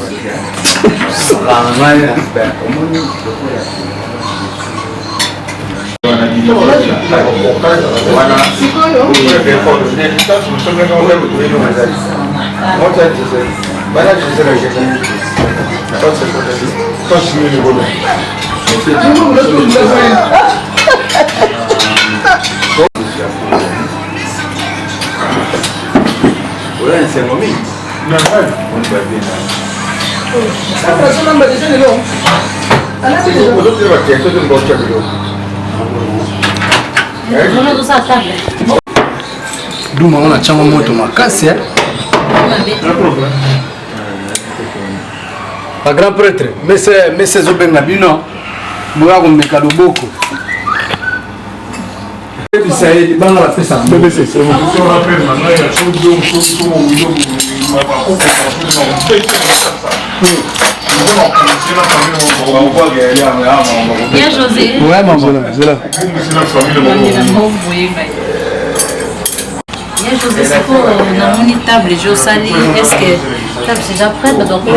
Duma wana chama moto makasi ya. Ba grand prêtre, mais zobenga bino. Moya ko meka loboko. Bisaidi banga la pesa. Bébé c'est bon. On rappelle maintenant il y a chose Ya José. Ouais maman, c'est là. Ya José, c'est pour une table, je sali. Est-ce que table c'est déjà prête? Donc ouais,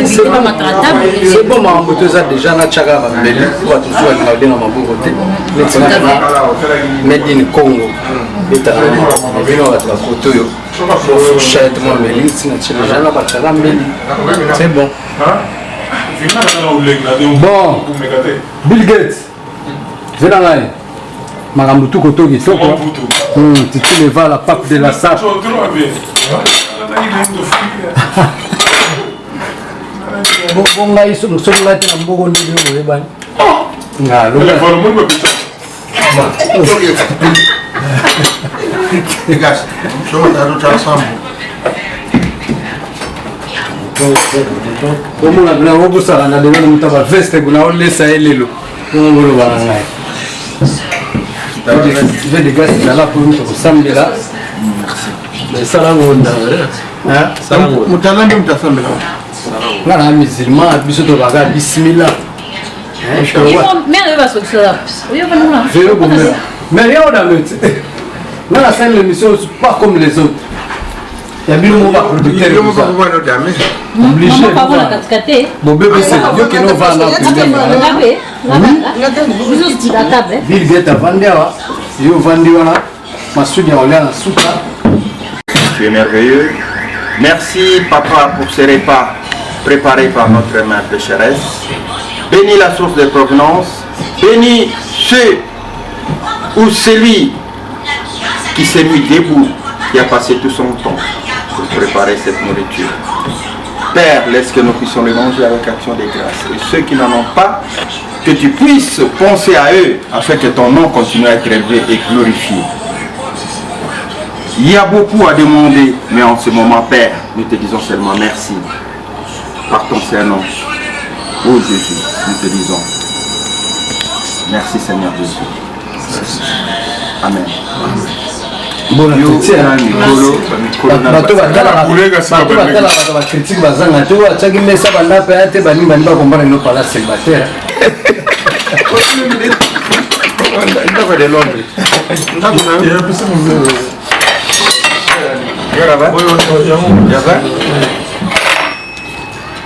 inviter pas ma table. C'est bon maman, tu as déjà na chaga ba mbele. Kwa tuzwa na bien na maboko te. Made in Congo. Beta na bino la photo yo. Chait moi mbele, sina chile jana ba chaga mbele. C'est bon. Bon. Bill Gates. Zélangaï. Marambo tout kotoki soko. Tu leva la pape de la sape. Bon ngai so ngati na mboko ndi yo ebani. Nga lo. Gas. So mata do sambo. Como la blanc au bout na de no mutaba veste kuna olesa elelo. Ngolo bana ngai. Je vais dégager là pour nous samedi là. Mais ça là on a. Hein? Mutalandi mtasambela. Ngana musulman biso to baga bismillah. Merde va sortir là. Oui, on va nous là. Vélo bon. Mais rien on a mis. Ngana scène l'émission pas comme les autres. Il y a bien un producteur. Obligé. Mon bébé, c'est Dieu qui nous va là. Il vient à vendre. Il vend là. Ma soeur est là. Tu es merveilleux. Merci, papa, pour ces repas préparés par notre mère pécheresse. Bénis la source de provenance. Bénis ceux ou celui qui s'est mis debout, qui a passé tout son temps pour préparer cette nourriture. Père, laisse que nous puissions le manger avec action de grâce. Et ceux qui n'en ont pas, que tu puisses penser à eux afin que ton nom continue à être élevé et glorifié. Il y a beaucoup à demander, mais en ce moment, Père, nous te disons seulement merci. Par ton Saint-Nom, ô Jésus, nous te disons merci Seigneur Jésus. Amen. Bon appétit. Bato batala critique bazanga te wa tsaki mesa banda pe ate bani bani ba kombana no pala célibataire. Ndako de Londres.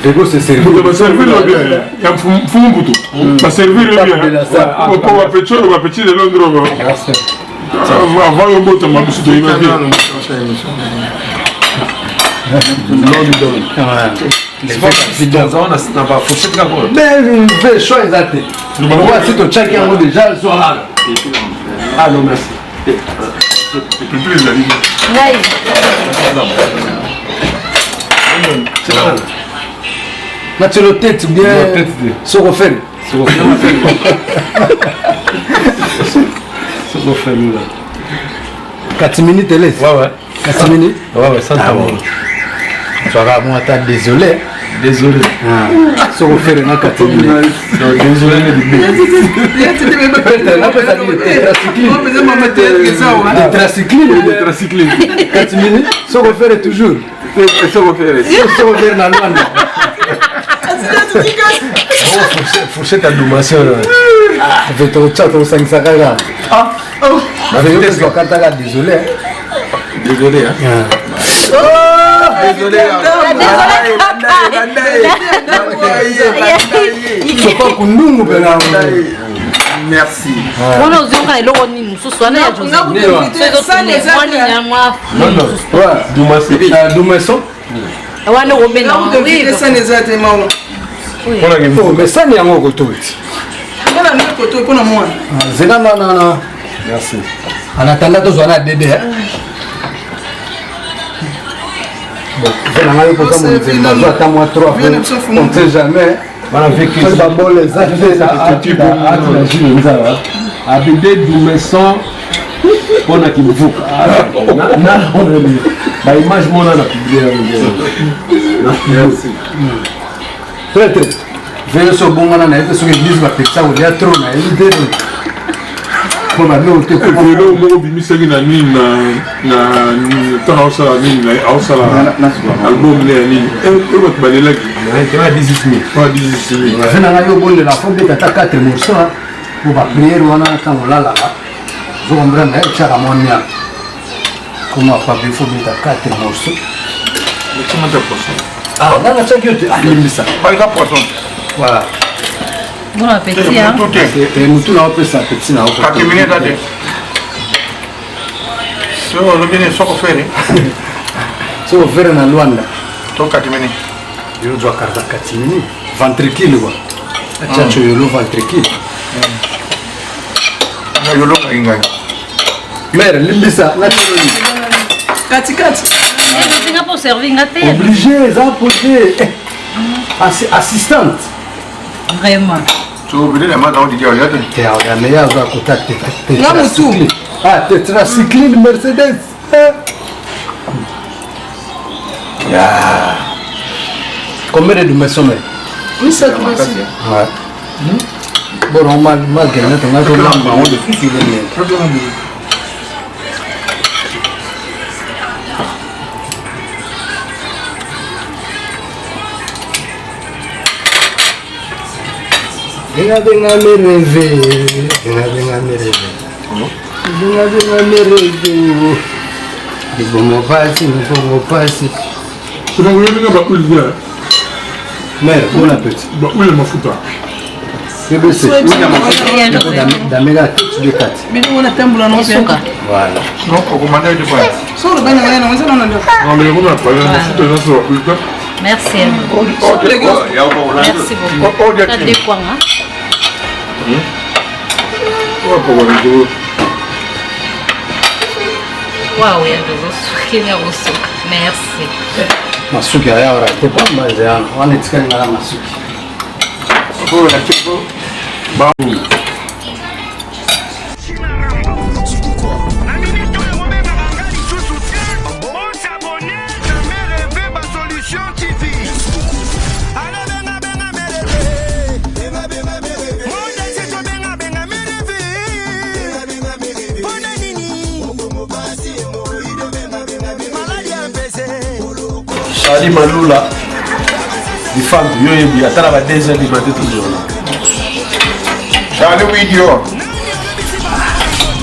Ego se servir. Vous devez servir le bien. Il y a un fou bouton. Va servir le bien. Pour va petit de Londres. Avant le beau temps, ma bouche de imaginer. Mais choix exact. On va si tu check un mot déjà sur là. Ah non merci. Tu le tête bien se refaire. Se refaire là. 4 minutes elle est. Ouais. 4 minutes. Ouais, ça va. Tu vas moi désolé. Désolé. Se refaire dans 4 minutes. Désolé mais désolé. 4 minutes. Se refaire toujours. Se refaire dans Luanda. Fourchette à dommation. Ça fait trop de chat au 5 sacs là. Désolé. Désolé. Merci. Mais ça n'est pas mon côté. Non. Merci. En attendant, tu as un bébé. Bon, on ne sait jamais. On a vécu Peut-être. Venez sur bon moment, on a été sur l'église, on a fait ça, on a trop, on a été. Bon, maintenant, on te coupe. On a bimisé na nini na tana osala nini na osala album ne nini. Et on va baler là. Tu as 18 000. Pas 18 000. Je n'ai pas eu bon de la fois de t'attaquer 4 morceaux. Pour la prière, on a quand on l'a là. Je comprends, mais tu as mon lien. Comment pas il faut mettre 4 morceaux. Mais comment tu as pensé? Ah, là, tu as dit, ah, il ça. Pas de poisson. Voilà. Bon appétit, hein. Et nous tous, on peut ça, petit, là. 4 minutes à dire. Si on veut bien, ça qu'on fait. Si on fait dans Luanda. 4 minutes. Je dois garder 4 minutes. Ventricule, quoi. Tu as le ventricule. Je l'ai ingai. Mère, l'imisa, là, tu Kati. Tu n'as pas servi un thé. obligé, ça, poser. Assistante. Vraiment. Tu as oublié la main dans le diable. Tu as regardé, à côté de Là, mon tour. Ah, tétracycline Mercedes. Combien de maisons? Oui, ça commence. Ouais. Bon, on m'a gagné, on a tout l'âme, on a tout sur le nez. Venga me rêver. Bon pasi, bon pasi. C'est donc le gars qui est là. Mère, bon appétit. Bah où est le mafuta? C'est baissé. D'Amérique, tu de 4. Mais on a tambula non c'est Voilà. Non, au commandant de quoi? Solo bana wana on s'en a le. Non mais on a pas le mafuta là sur le plat. Merci. Merci beaucoup. T'as des points, hein? Waouh, il y a des os. Merci. Masuki ya ora te pa mazana. Wana tsikana ngala masuki. Oh la chipo. Bah. Ali Maloula, des femmes, il y a 2 heures du matin toujours. Charlie Widio.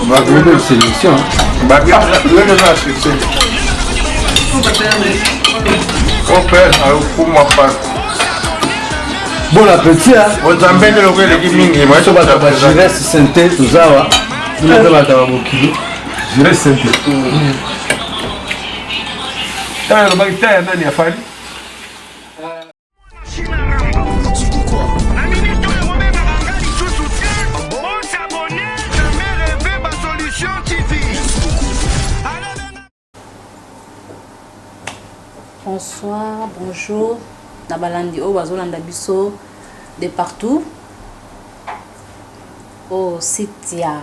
On va trouver une sélection. Bah bien, le là c'est. On perd pour moi pas. Bon appétit hein. On t'embête le gars qui mingi, moi So bata ba jires sente tuzawa. Nous avons bata ba bokilo. Jires sente. Tayari bagitaya nani afali? Bonsoir, bonjour. Nabalandi o bazolanda biso de partout. Au site il y a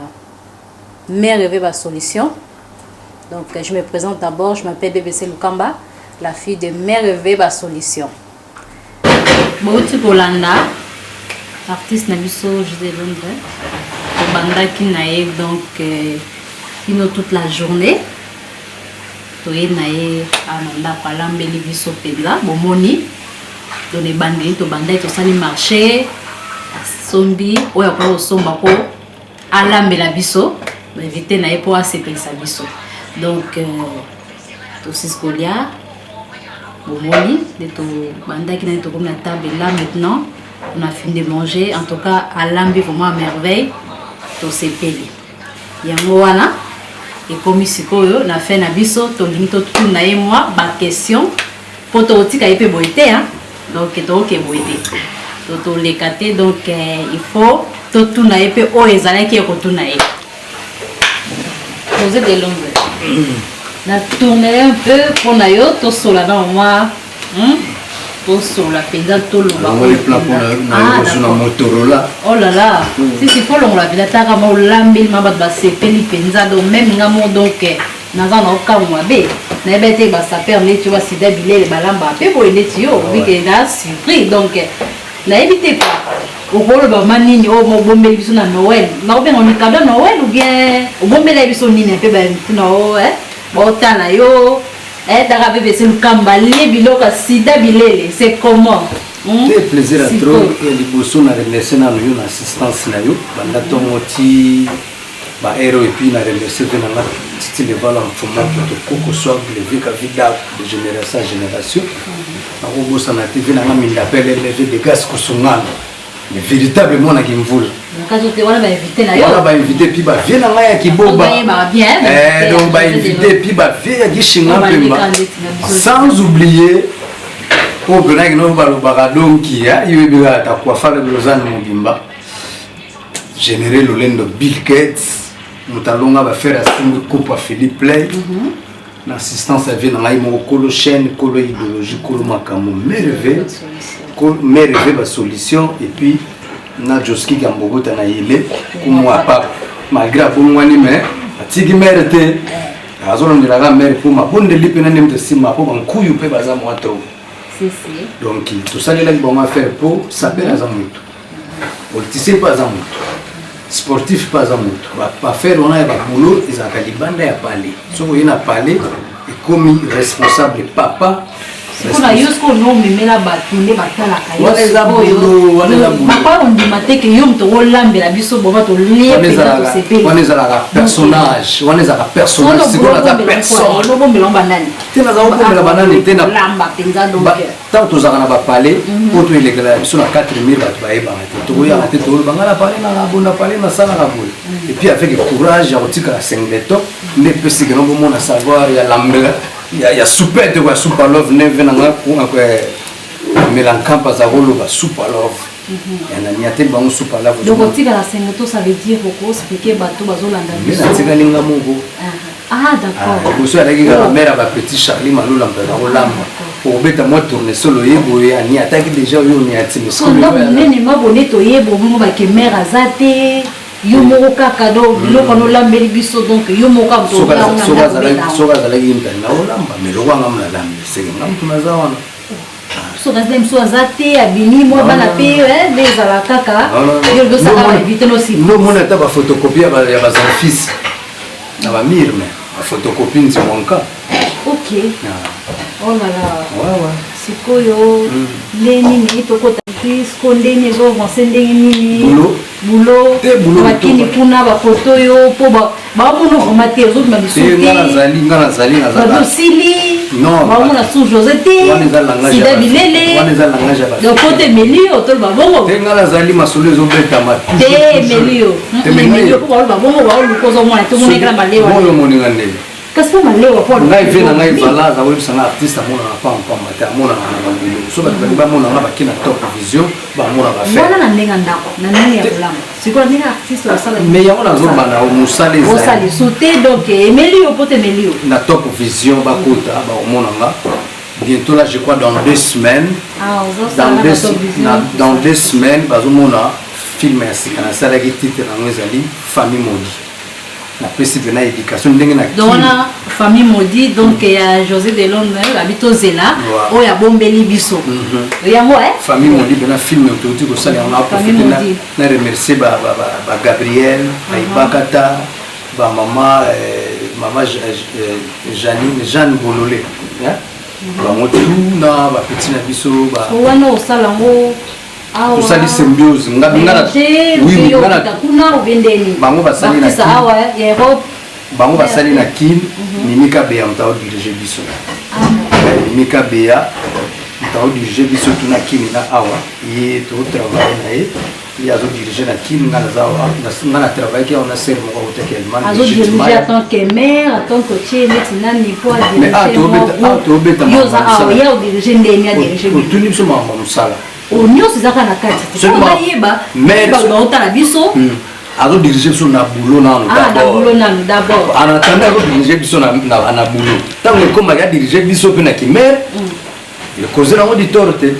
Mère Rêver ma solution. Donc je me présente d'abord, je m'appelle BBC Lukamba, la fille de Mère Rêver ma solution. Bouti Bolanda, artiste Nabiso José Londres. Banda qui naïe donc kino toute la journée. Toye naïe ananda palambeli biso penza bomoni. Donné bandi to banda to sali marché sombi oya ko somba ko alambela biso éviter naïe pour asepelisa biso. Donc to siscolia bomoni de to banda qui naïe to comme la table là maintenant on a fini de manger en tout cas alambi vraiment à merveille to sepeli yango wana et comme sikoyo na fait na biso to limito tout na et moi ba question pour to tika epé boité hein donc to ke boité to les caté donc il faut tout na epé o ezala ki ko tout na e poser des longues na tourner un peu pour na yo to sola dans moi pour sola penza to lo ba on les plans pour na sur la Motorola. Oh là là si c'est pour la vida ta kama lambil ma ba sepeli penza do même ngamo donc naza na okamwa be na bete ba saper ne tu vois sida bilele balamba pe bo ne tu yo oui que na surpris donc na éviter pas au rôle ba manini o mo bombeli biso na Noël na obenga ni cadeau Noël ou bien o bombeli biso nini pe ba no bo tala yo dara BBC Lukamba li biloka sida bilele c'est comment C'est plaisir à trop et les bossons na remercier na yo na assistance na yo banda tomoti ba héros et puis na remercier de na style level en format de coco soit le vika vida de génération à génération na bossa na TV na minda pele levé de gaz kusungana mais véritablement na kimvula nakazo te wana ba invité na yo wana ba invité puis ba vient na ya kiboba donc ba invité puis ba vient ya kishinga pemba sans oublier pour que nous balobaka donc ya yebika ta kwa fala Lausanne Mobimba générer Lolendo Bill Gates mutalonga ba faire asinga coupe à Philippe Play l'assistance à vient na mo kolo chaîne kolo idéologie kolo makamo merveille ba solution et puis na Joski Gambogota na yele kumwa pa malgré bomwani mais atiki mérite azolondela ga mère pour ma bonne lipe na nemte sima pour bankuyu pe baza moto. Donc tout ça les bon à faire pour saper à zamuto politicien pas zamuto sportif pas zamuto pas faire on a ba boulot ils a kalibanda ya parler so il a parlé et comme responsable papa sikona yo siko no memela batunde batalaka yo bakwa ondima te ke yo moto olambela biso boma tolie pena tosepeli wana ezalaka personnage wana ezalaka personnage sikona za personne obombela banani te naza obombela banani te na lamba penza donc tant tozalaka na bapale po toelekela biso na 4000 bato bayebaka te tokoyaka te tolobanga na pale na pale nasalaka boye et puis avec courage ya kotikala sengleto nde pesike nobomona savoir ya lambela ya supete kwa super love neve nanga melankampa za koloba super love ya te bango super love donc otikala sengleto ça veut dire koko expliquer bato bazolanda biso natikalinga moko d'accord boso alaki kaka mare ya bapetit Charlie Malula mpena kolamba obeta mwa tournesol oyeboye ani ataki déjà oyo ni atimesomonene mabone toyebo mongo bakemere aza te yo moko kaka do biloko nolambeli biso donc yo moko soki azalaki mtani na olamba meloko anga mnalambi seke nga mutu naza wana soki azali mosu aza te abimi mwa bana mpe nde ezala kaka yo libosaka baevite nomona ata bafotokopie ya bazanfis na bamire me bafotokopie ntimonka ok olala sikoyo nde nini tokota siko ndeni ezoavance ndenge nini bulo bakini kuna bafoto oyo mpo baomona vraimen te ozobima biso te badosili baomona su josé te sida bilele donc po te melio toloba bongo te nga nazali masolo ezobetama te melio mpo baoloba bongo baoluka ozomona te omonekela malewa moninga ndenge kasi mpo malewa ngai ve na ngai valaza oyebisanga artiste amonaka pampamba te amonaka na bambilo so bato balingi bamonanga baki na top vision bamona bawana na ndenge ndako na ndenge ya kolamba sikola ndenge artiste osala me yango nazobana mosala ezali so te donc emeli yo mpo te emeli yo na top vision bakota baomonanga bientôt là je crois dans 2 semaines dans 2 semaines bazomona film ya sika nasalaki titre yango ezali famille modi na pesi pena éducation ndenge na dona famille maudit donc ya José Delon babito zela o ya bombeli biso yango famille maudit pena film autoti ko sala on a profité na remercier ba Gabriel Aibakata ba mama Jeanne Bololé ba motu na ba petit na biso ba wana o sala ngo tosali symbiose bango basali na kin mimika beya moto aodirige biso mimika beya moto aodirige biso tuna kini na awa ye totravaille na ye ye azodirige na kini nga na travaille ke ona ser moko akotaki allemagne biso makambo mosala nyonso ezaka na kati bayeba baotala biso azodirige biso na bulo nano d'abord en attendant azodirige biso na bulo ntango ekomaki adirige biso mpe na kimere ekozela yango ditoro te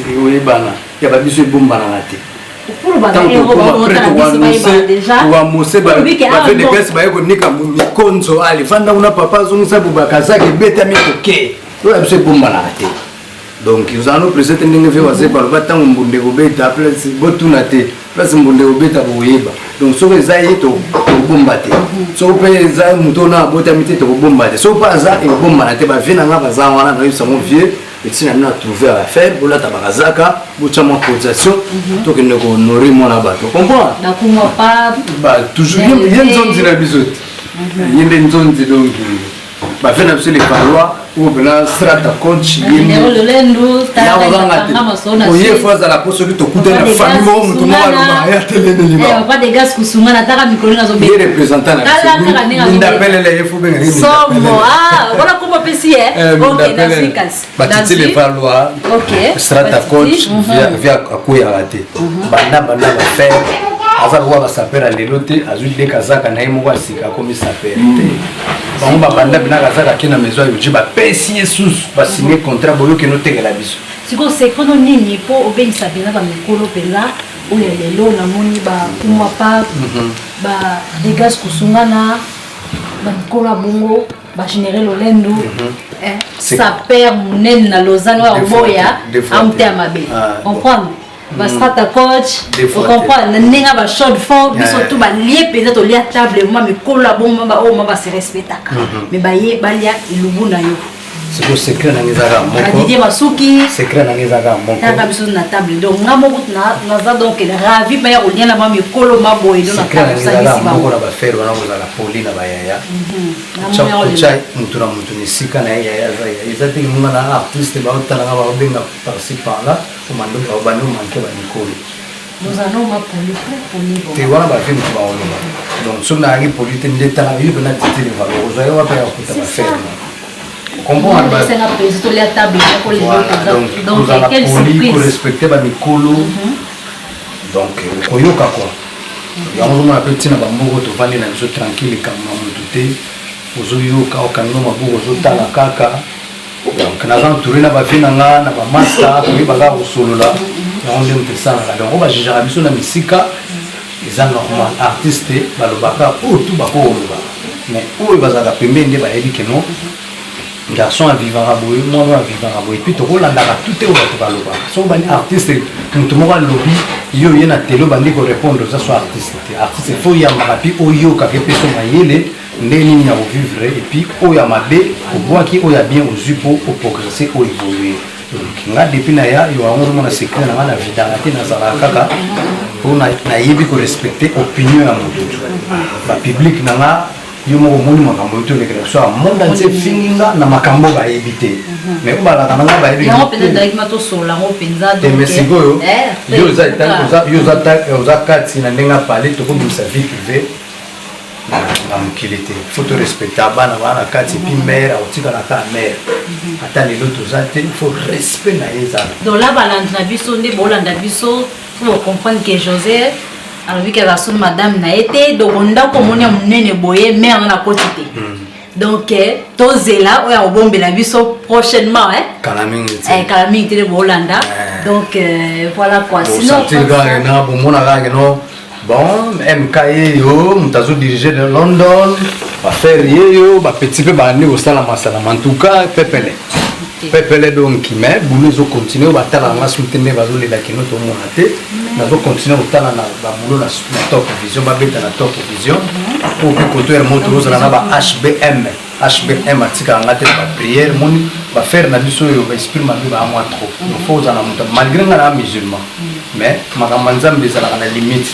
ekoyebana ya babiso ebombanaka te bafedekasi baye konika mikonzo ali fanda kuna papa azongisa bubakazaki ebetami koke oyo biso ebombanaka te donc ozala no presete ndenge mpe waze baloba ntango mbunde kobeta place botuna te place mbunde kobeta boyeba donc soki eza ye tokobomba te soki mpe eza moto na abotami te tokobomba te soki mpe aza ekobombana te bavie nanga baza wana nayebisango vie etina bino atrouve affaire bolata bakazaka botya mwa cotisation tokende kohonore mwana bato comprendre toujours ye nzonzi na biso te ye nde nzonzi donc bafie na biso levaloi oyo pena strata conch oye fo azala po soki tokutana na famille moko moto moko alobaka ya teleneli ye représentant na biso mindapelele ye fo bengabatiti levaloi strata conch via akoyaka te bandamba na bafere aza koka basapere lelo te azwi de kazaka na ye moko asika akomi sapere te bango babanda bina kazaka ke na maison ya yoji bapesi ye susu basigne contrat boyoki notekela biso sikoyo sekono nini mpo obengisa mpena bamikolo mpenza oyo lelo namoni bakuma pa badegas kosungana bamikolo ya bongo bagénéral olendo saper monene na lausanne oyo oboya amute ya mabe comprendre strata coach on comprend nenga ba short fond biso tout ba lié peut-être au lié table moi me colla bon mama o mama se respectaka mais ba ye ba lia ilubu na yo c'est le secret na ngezaka moko Didier Masuki secret na ngezaka moko na biso na table donc ngamo na za donc ravi ba ya olien na ba me kolo maboy do na table ça ici ba moko na ba faire wana kozala poli na ba yaya chai mutuna mutuni sika na yaya ezati munga na artiste ba otala ba benga participer là komando ba banu manke ba nikolo nous allons ma poli te wana ba film ba oloba donc sona ngi poli te ndeta na yo na titili ba ozo wa pa ya kuta ba faire comprendre ba c'est la prise to la table pour les autres donc quelle surprise pour respecter ba mikolo donc koyoka quoi yango mona petit na ba mboko to vandi na biso tranquille kama mutu te ozo yoka okanga maboko ozo tala kaka donc na zan tourner na ba fina nga na ba master ko ba ga solola yango ndem te sana donc ba jijara biso na misika eza normal artiste balobaka o tout ba ko loba mais o bazaka pembende ba yebi ke non garçon à vivre à boy moi à vivre à boy et puis to rolanda tout est au baloba so bani artiste tout mo ba lobby yo yena telo bandi ko répondre ça soit artiste faut y avoir puis o yo ka ke peso mayele ndeni ya vivre et puis o ya mabe o bois qui o ya bien aux yupo au progresser au évoluer donc nga depuis na ya yo wango mona secret na na vida ngati na zala kaka pour na yebi ko respecter opinion ya mutu ba public na nga yo mo moni makambo to le so monde entier finginga na makambo ba éviter mais on bala kana ba éviter non peut-être directement to sola ngo penza donc mesigo yo za ta yo za kati na ndenga parler to ko sa vie privée na mukilité faut te respecter bana bana kati pi mère otika na ta mère ata les autres zate faut respect na yeza donc là balanda biso nde bolanda biso pour comprendre que José alors vu que la son madame na été donc on a comme on a munene boye mère na côté donc tozela oya obombela biso prochainement Kalaming te bolanda donc voilà quoi sinon na bomona ga no bon MKE yo mutazo diriger de London va faire yo ba petit peu ba ni au sala masala en tout cas pepele donc mais boulot zo continuer ba tala nga soutene ba zo le lakino to monate na zo continuer au tala na ba boulot na top vision ba beta na top vision pour que koto er moto roza na ba HBM atika nga te ba prière moni ba faire na biso yo ba esprit ma ba moi trop faut za na moto malgré nga na musulman mais makamba nzambe za na limite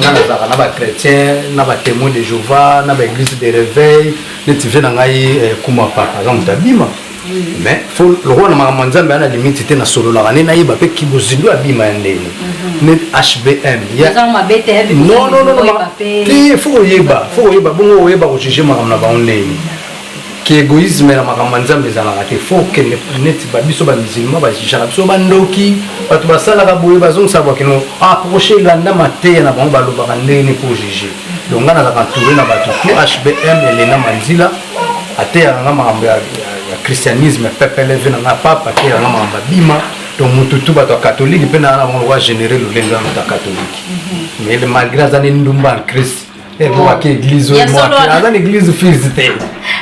nga na za na ba chrétien na ba témoin de Jéhovah na ba église de réveil ne tive na ngai kuma pa exemple tabima mais faut le roi na makamba nzambe ana limite te na solo la na yiba pe kibozindo abima ndeni net HBM ya non te faut yeba bongo yeba ko juger makamba na ba ndeni que égoïsme na makamba nzambe za na te faut que net ba biso ba musulman ba jijara biso ba ndoki batu basala ka boye bazong savoir que non approcher landa mate na bango ba loba ndeni pour juger donc ngana za kantouré na batu HBM elena manzila ate ya makambo ya christianisme pepele vena na papa te ya makambo bima donc mututu bato catholique pe na roi général lulenga na catholique mais malgré ça ni ndumba en Christ et moi qui église moi dans l'église physique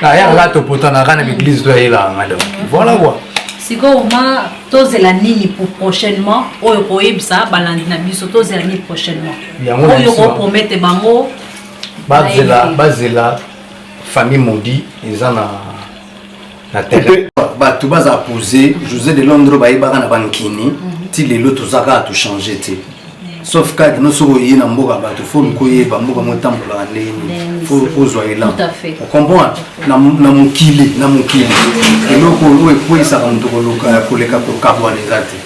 ya la to potana kana l'église to ila ngado voilà quoi siko ma tozela nini pour prochainement oyo koyebisa balandi na biso tozela nini prochainement oyo ko promettre bango bazela famille maudit ezana na terre batu baza poser José de Londres ba ibaka na bankini ti lelo tozaka to changer te sauf que nous sommes ici na mboka batu faut koyeba mboka motambola ndeni faut ozwa ela on comprend na mukili eloko oyo koisa ka ndo koloka koleka ko kabwana ezate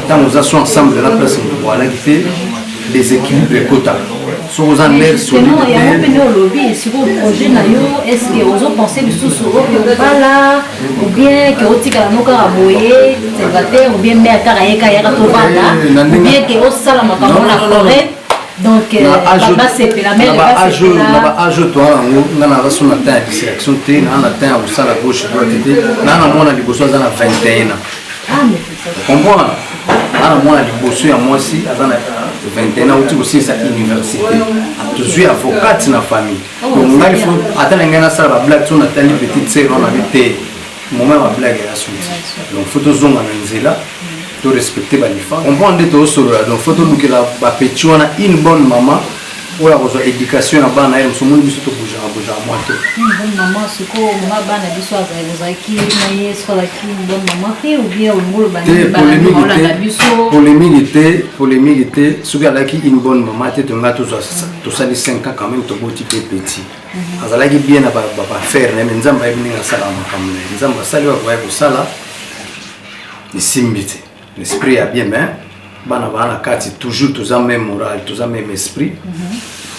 tango za so ensemble na place voilà qui fait des équilibres quota so aux années sur il y a un peu de lobby sur le projet na yo est-ce que vous pensez que sous que voilà ou bien que otika la moka aboyer c'est gâté ou bien mais karaeka ya to vanda ou bien que au sala makambo la forêt donc baba c'est la mère ba ajo toi ngana va sur la terre de sélection te na terre au sala gauche droite te na mona liboso za na 21 mais comprends ana mona liboso ya moi si azana 21 ans aussi sa université je suis avocat na famille donc il faut attendre ngana sala ba blague sur Nathalie petite sœur on avait été moment ba blague la suite donc faut to zonga nzela de respecter Balifa. On prend des taux sur la donc photo nous que la petit on a une bonne maman ou la éducation à bana elle sommes nous surtout bouger à moi. Une bonne maman ce qu'on m'a bana biso za qui na yeso la qui une bonne maman et ou bien au ngolo polémique était ce gars là qui une bonne maman était on a tout ça les 5 ans quand même tout petit petit. Azala qui bien na ba faire mais nzamba ibini na sala makamne nzamba sali wa kwa sala ni simbite. L'esprit a bien mais bana bana kati toujours tous en même moral tous en même esprit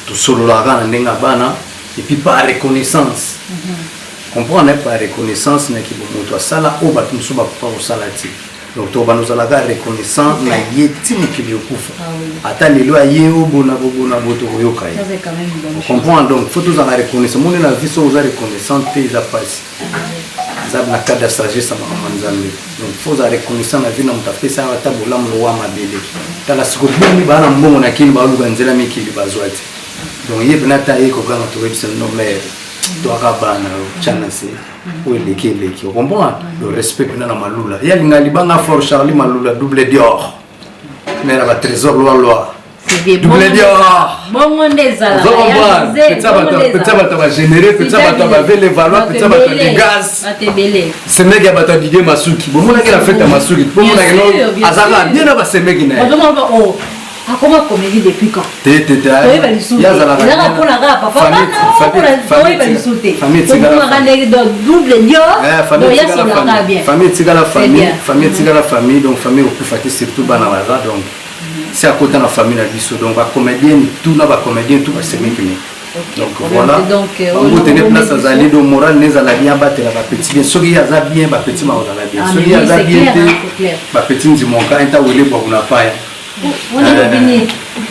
tout solo la gana nenga bana et puis par reconnaissance comprendre par reconnaissance na ki bomoto sala o ba tumso ba pa o sala ti donc to bano sala ga reconnaissant na yeti mukili okufa ata lelo aye o bona boto yoka ya comprendre donc faut tous en reconnaissance mon na vie so za reconnaissant te za passe ça na cadre de sagesse sama manzambe donc faut za reconnaissant na vie na mutafute sa ata bola mwa mabele tala sikobuni bana mbongo na kini ba luganzela mikili bazwati donc yé benata yé ko ganga to website no mais to akabana chana se o leki on comprend le respect na malula ya lingali banga for Charlie malula double d'or mais la trésor loi double d'or bon monde ezala peut-être va générer peut-être va les valoir peut-être va des gaz c'est mega bata Didier Masuki bon on a la fête à Masuki bon on a azala bien na ba semeki na comment comédie depuis quand il y a la famille donc famille au plus fatigué surtout banavaza donc c'est à côté de la famille la biso donc va comédien tout na va comédien tout va se mettre donc voilà on tenait place à aller donc moral les ala bien battre la petit bien soki ya za bien ba petit ma za bien soki ya za bien ba petit nzimonka enta wele kwa kuna paya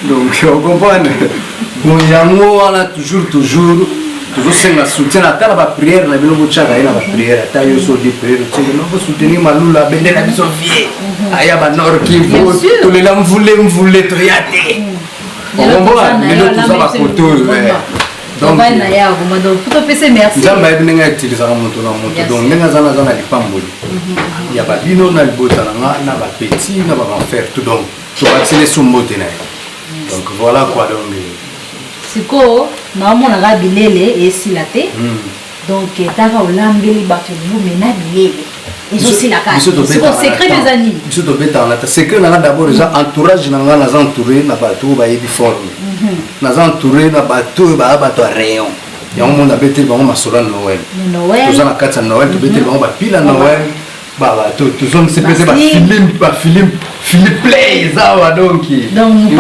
donc on comprend bon yango on a toujours c'est la soutien à la prière la bino bochaka ina ba prière ta yo so di prière tu no bo soutenir malula bende la biso vie aya ba nord qui faut tous les lam voulez to yate on comprend mais nous tous ba photo donc na ya donc faut penser merci nzamba ibine nga utiliser moto na moto donc nga zana lipamboli ya ba bino na libota na ba petit na ba faire tout donc to accélérer son moto na donc voilà quoi donc siko na mona ga bilele esilate donc taka olambeli bato mena bilele ezo silaka siko secret des amis biso to beta na secret na d'abord déjà entourage na nga na entouré na bato ba yebi forme na entouré na bato bato rayon ya monde abete ba masolo Noël tous na kata Noël to bete ba pila Noël bah tout zone c'est pesé film play ça va donc nous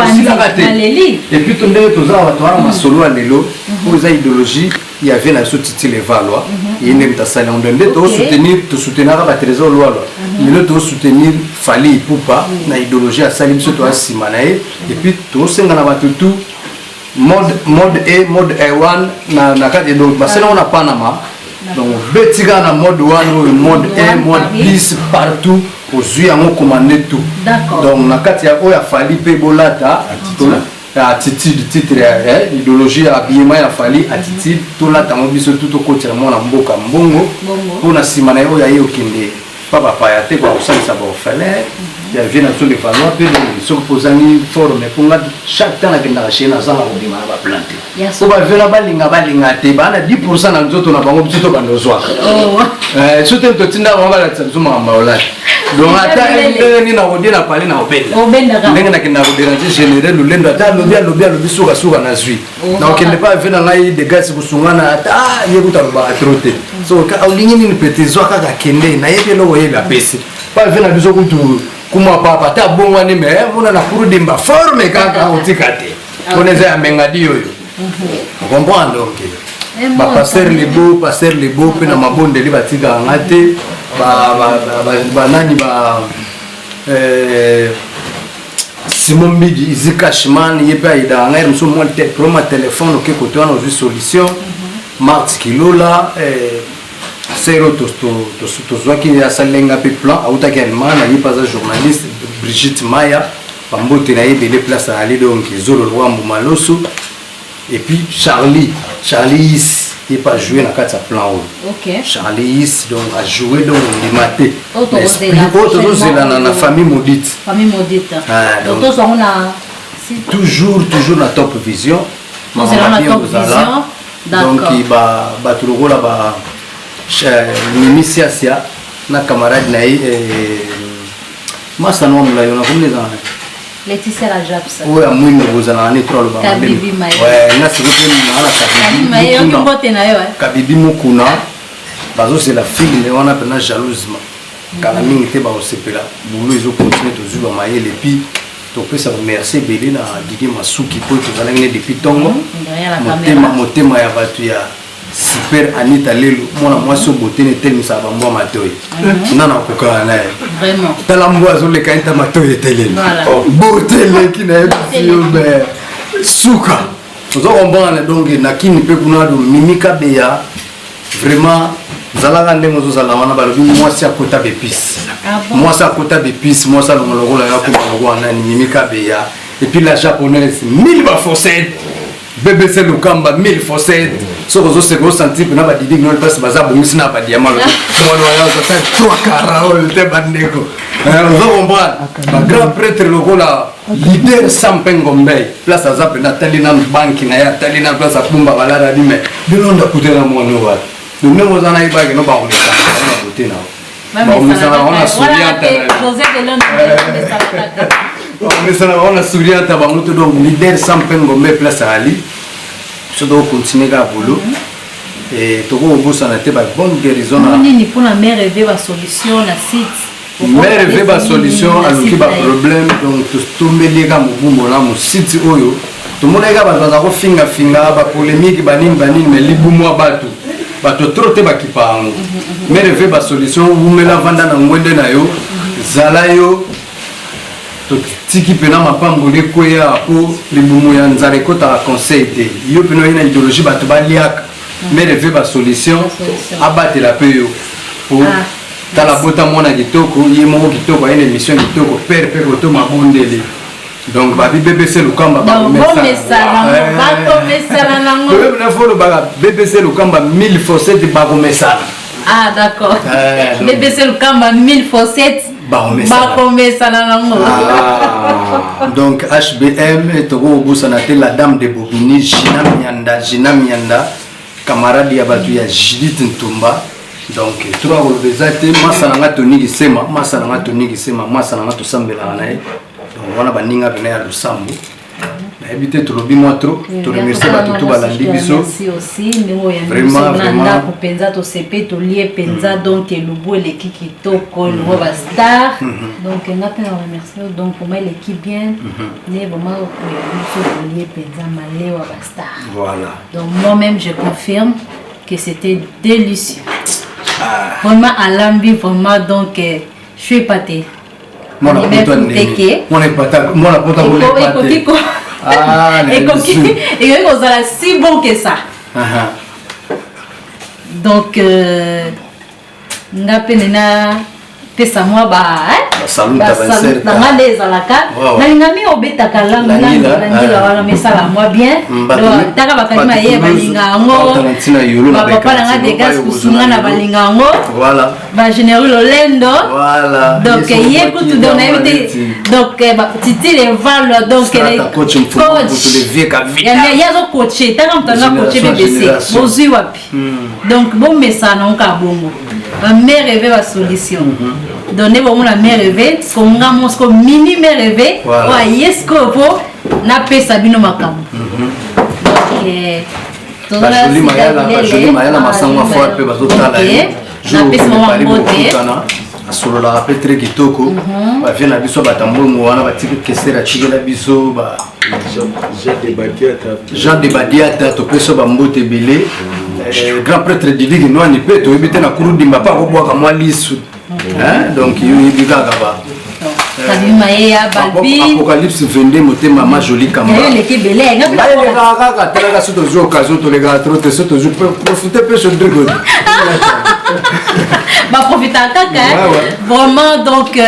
et puis ton derrière tous ça va solo à l'élo pour les idéologies il y avait la sous-titre les valois il n'est pas ça on donne de soutenir la trésor loi mais le de soutenir fallait pour pas na idéologie à salim surtout à simanae et puis tout ça na tout mode A mode A1 na carte donc parce que on a Panama donc betiga na mode 1 mode 1 mode 10 partout aux yeux en commandé tout donc na kati ya oya fali pe bolata attitude titre idéologie habillement ya fali attitude tout là tango biso tout au côté mo na mboka mbongo pour na simana oya yo kinde papa pa ya te ko ça ba fallait ya vient sur les valois pe donc so posani forme pour chaque temps na kenda chez na sala ko bima ba planter ko ba vela balinga te bana 10% na nzoto na bango biso to bando zwa sote to tinda ba bala tsuma maola donc ata ni na odie na pale na obenda ndenge na kenda ko déranger général lulendo ata lobi suka na zui na okende pa vena ngai de gaz kusungana ata yebuta ba trote so ka olingi ni petit zwa kaka kende na yebelo yeba pesi pa vena biso kutu kuma papa ta bongo ni me mona na kuru dimba forme kaka otikate koneza mengadi yoyo comprendre donc ba passer les beaux pe na mabonde li batika ngate ba nani ba Simon Bidi Izikashman yepa ida ngai mso mo proma téléphone ok koto na vu solution Mart Kilola Sero to zwaki ya salenga pe plan auta kelmana yepa za journaliste Brigitte Maya pambote na yebele place à aller donc zolo roi Maloso et puis Charlie il pas joué dans quatre plan. OK. Charlie donc a joué donc le matin. Autre la famille maudite. Famille maudite. Donc on a toujours la top vision. On est dans la top vision. Donc il va trouver là-bas l'initiation na camarade naï masa no mla yona comme les Laetitia la Japs. Oui, à moi nous allons aller trop le bas. Kabibi Maï. Ouais, na c'est que na la Kabibi Maï. Kabibi Mukuna. Bazo c'est la fille mais on appelle na jalousement. Quand la mingi te ba osepela, boulot ils ont continué toujours à mailler les puis to peut ça remercier belé na Didi Masuki pour que ça ngene depuis tongo. Motema ya batu ya super Anita Lelo mona mwasi beauté ne tel misa ba mwa matoyi nana kokana naye vraiment tala mwazo le kaita matoyi tele beauté le ki na yo be suka ozo kombana donc na kini pe kuna do mimika beya vraiment zalaka ndengo zo zala wana balobi mwasi akota bepis mwasi akota bepis mwasi alongolola ya ko bangwana ni mimika beya et puis la japonaise 1000 ba fossette BBC Lukamba 1000 fossette so ko se ko sentir na ba didi non passe baza bongisi na ba diamant le mwana wa yo ça 3 carreaux te bandeko on comprend ba grand prêtre lokola leader Sampengombe place à zape na talina banki na ya talina place à Pumba balala dime bilonda kutela mwana wa nous même aux anaï ba no ba on ça na boté na ba on ça on a souriante José de Londres on a souriante ba muto donc leader Sampengombe place à Ali je dois continuer à boulot et tout le monde a été bonne guérison. On dit pour la mère rêver la solution la site. Mère rêver la solution alors qu'il y a problème donc tout le monde est mobumbo là mon site oyo tout le monde est là ba finga ba polémique baning mais libumo bato trop te ba kipango. Mère rêver la solution vous me la vanda na ngwende na yo zala yo tiki pena mapambo le koya po libumu ya nzare kota conseil te yo pena ina idéologie bato baliaka mais reve ba solution abate la peyo pour tala bota mona kitoko yemo kitoko ina émission kitoko père to mabondele donc ba BBC Lukamba ba komesala nango na folo ba BBC Lukamba 1000 fossette ba komesala d'accord BBC Lukamba 1000 fossette donc HBM et Togo Boussanaté la dame de Bobigny Gina Mianda camarade ya batu ya Judith Ntumba donc trois relevés masana Tony Gisema masana tosambela nae donc wana baninga bena ya Lusambo na habité trobi moi trop to remercier batu to balandi biso aussi vraiment vraiment kupenza to sepe to lié penza donc elubu l'équipe kitoko le ba star donc nga pe remercier donc pour moi l'équipe bien né vraiment to lié penza malewa ba star voilà donc moi même je confirme que c'était délicieux vraiment à l'ambi vraiment donc je suis épaté mon et on a si bon que ça. Donc n'a penena pesa moi ba salut ta vencer na maleza la ka na ngami obeta kala ngila wala mesala moi bien donc taka bakalima ye balinga ngo ba papa na de gas kusunga na balinga ngo voilà ba généreux lolendo voilà donc ye kutu don invité donc titi les valo donc les coach pour les vieux kavi ya zo coacher taka mtanga coacher BBC bozui wapi donc bon message non ka bongo ba mère rêver la solution donner bon la mère rêver comme nga mosco mini mère rêver wa yesko po na pesa bino makambo donc joli mayala masangwa fort pe bazotala na pesa mambo te solo la petre kitoko ba vient biso batambongo wana batiki kesera chigela biso ba Jean de Badiata to peso ba mbote belé grand prêtre Didi no ni pe to ebite na kuru dimba pa ko boka mwa lisu donc yo yibika ba Apocalypse 22 motema ma joli kamba l'équipe belé nga tela suto zo occasion to les gars trop te suto zo profiter peu ce truc bah profiter kaka vraiment donc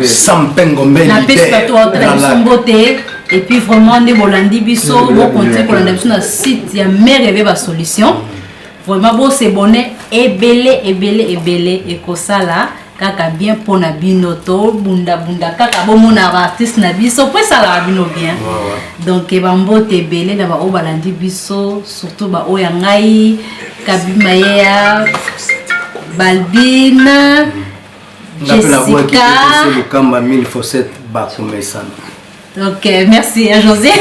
Sampengombe na pesa to entre beauté et puis vraiment des bolandi biso bon continuer pour la na site ya mère rêver ba solution vraiment beau c'est bonnet ebele et kosala kaka bien pona bino to bunda kaka bomona artiste na biso po sala bino bien donc bambote ebele na ba o balandi biso surtout ba o ya ngai Kabimaya Balbine Jessica le Kamba 1007 Bakomesana. Ok, merci à José.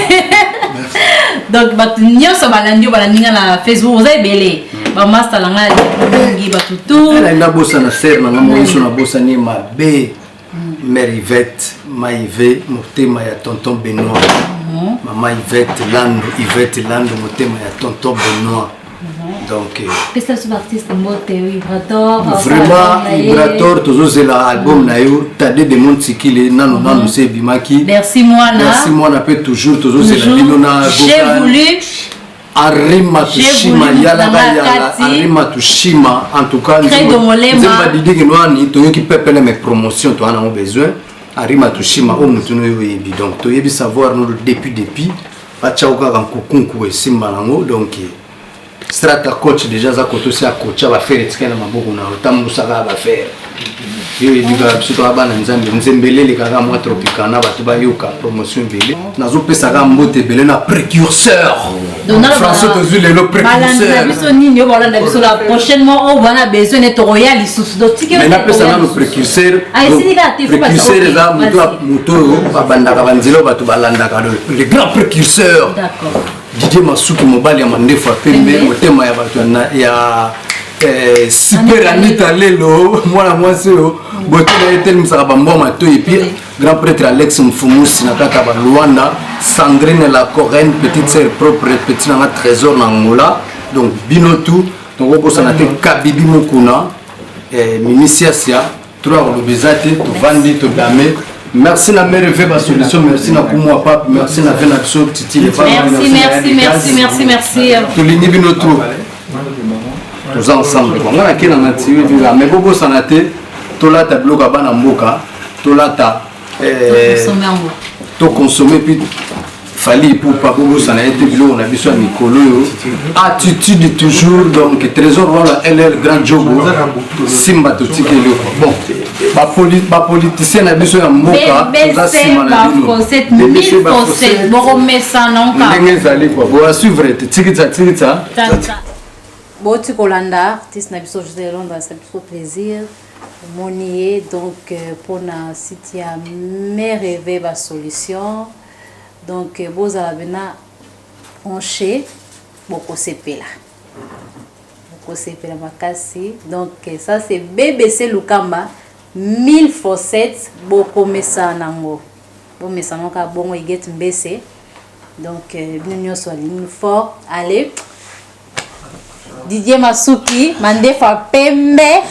Donc batunyo so balandi balandinga na Facebook vous avez belé. Ba master langa bongi batutu. Elle a bossa na ser na moiso na bossa ni ma B Merivette Maïve motema ya tonton Benoît. Maman Yvette Lando motema ya tonton Benoît. Donc qu'est-ce que ce artiste mote vibrator vraiment vibrator toujours c'est l'album na yo tade de monde sikile nano c'est bimaki merci moi na peut toujours c'est la binona j'ai voulu Arima Tushima yala Arima Tushima en tout cas nzemba didi que noani to yoki pepele mes promotions to ana besoin Arima Tushima o mutuno yo yebi donc to yebi savoir no depuis bachauka kan kukunku e simba nango donc strata coach déjà za koto si a coach va faire etikana maboko na otamu saka va faire yo ediga biso abana nzembelele kaka mwa tropicana batu ba yoka promotion bele nazo pesa ka mbote bele na précurseur François Tozu le précurseur biso nini yo balanda biso la prochainement on va na besoin de royal sous dotique mais na pesa na précurseur précurseur za moto babanda ka banzelo batu balanda ka le grand précurseur d'accord Didier Masuki mobali ya mandefa pembe motema ya batu ya super Anita lelo moi c'est botela etel musaka bamboma to et puis grand prêtre Alex Mfumusi na kaka ba Luanda Sandrine la Coréenne petite sœur propre petit na trésor na Angola donc binotu donc ko sana te Kabibi Mukuna Minisiasia trois robezate to vandi to dame. Merci na mère fait ma solution, merci na kumwa pap, merci na vena tso titi les femmes. Merci. To lini bino trop. Tous ensemble. On a kina na tiwi vila mais bobo sanate to la ta bloka bana mboka, to la ta to consommer puis fallait pour pas bobo sanate bilo on a vu sur Nicolo attitude toujours donc trésor voilà LL grand job simba to tikelo bon ba politicien na biso ya mboka za sima na bino 1007 boromesa nonka ngezali quoi bo suivre tikita Boti Kolanda artiste na biso José Londres ça fait plaisir monier donc pour na site ya merveille ba solution donc bozala bena branché boko sepela makasi donc ça c'est BBC Lukamba 1007 boko mesa nango bo mesa nango ka bongo iget mbese donc bino so ligne fort allez Didier Masuki mandefa pembe